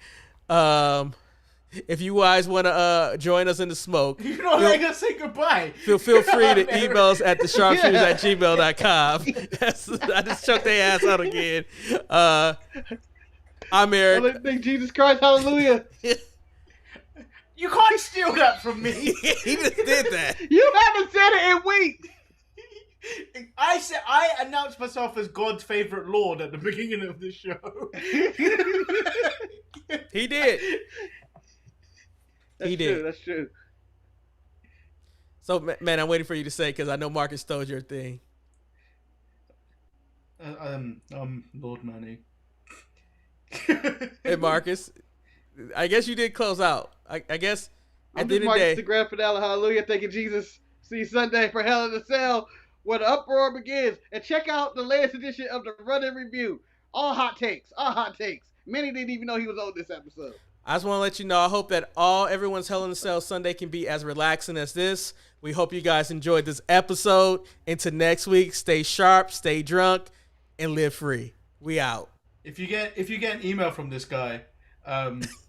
If you guys want to join us in the smoke, You're not letting us say goodbye. feel free to I'm email us at thesharpshooters@gmail.com. I just choked their ass out again. I'm Eric. Let's thank Jesus Christ, hallelujah. You can't steal that from me. He just did that. You haven't said it in weeks. I announced myself as God's favorite Lord at the beginning of the show. He did. That's He true, did. that's true. So, man, I'm waiting for you to say because I know Marcus stole your thing. Lord Manny. Hey, Marcus, I guess you did close out. I guess at I'm the just end of the Marcus day, the grand finale, hallelujah. Thank you, Jesus. See you Sunday for Hell in a Cell, where the uproar begins. And check out the latest edition of the Run and Review. All hot takes. Many didn't even know he was on this episode. I just want to let you know, I hope that everyone's Hell in a Cell Sunday can be as relaxing as this. We hope you guys enjoyed this episode. Until next week, stay sharp, stay drunk, and live free. We out. If you get an email from this guy,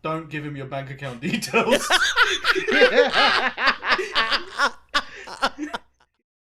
don't give him your bank account details.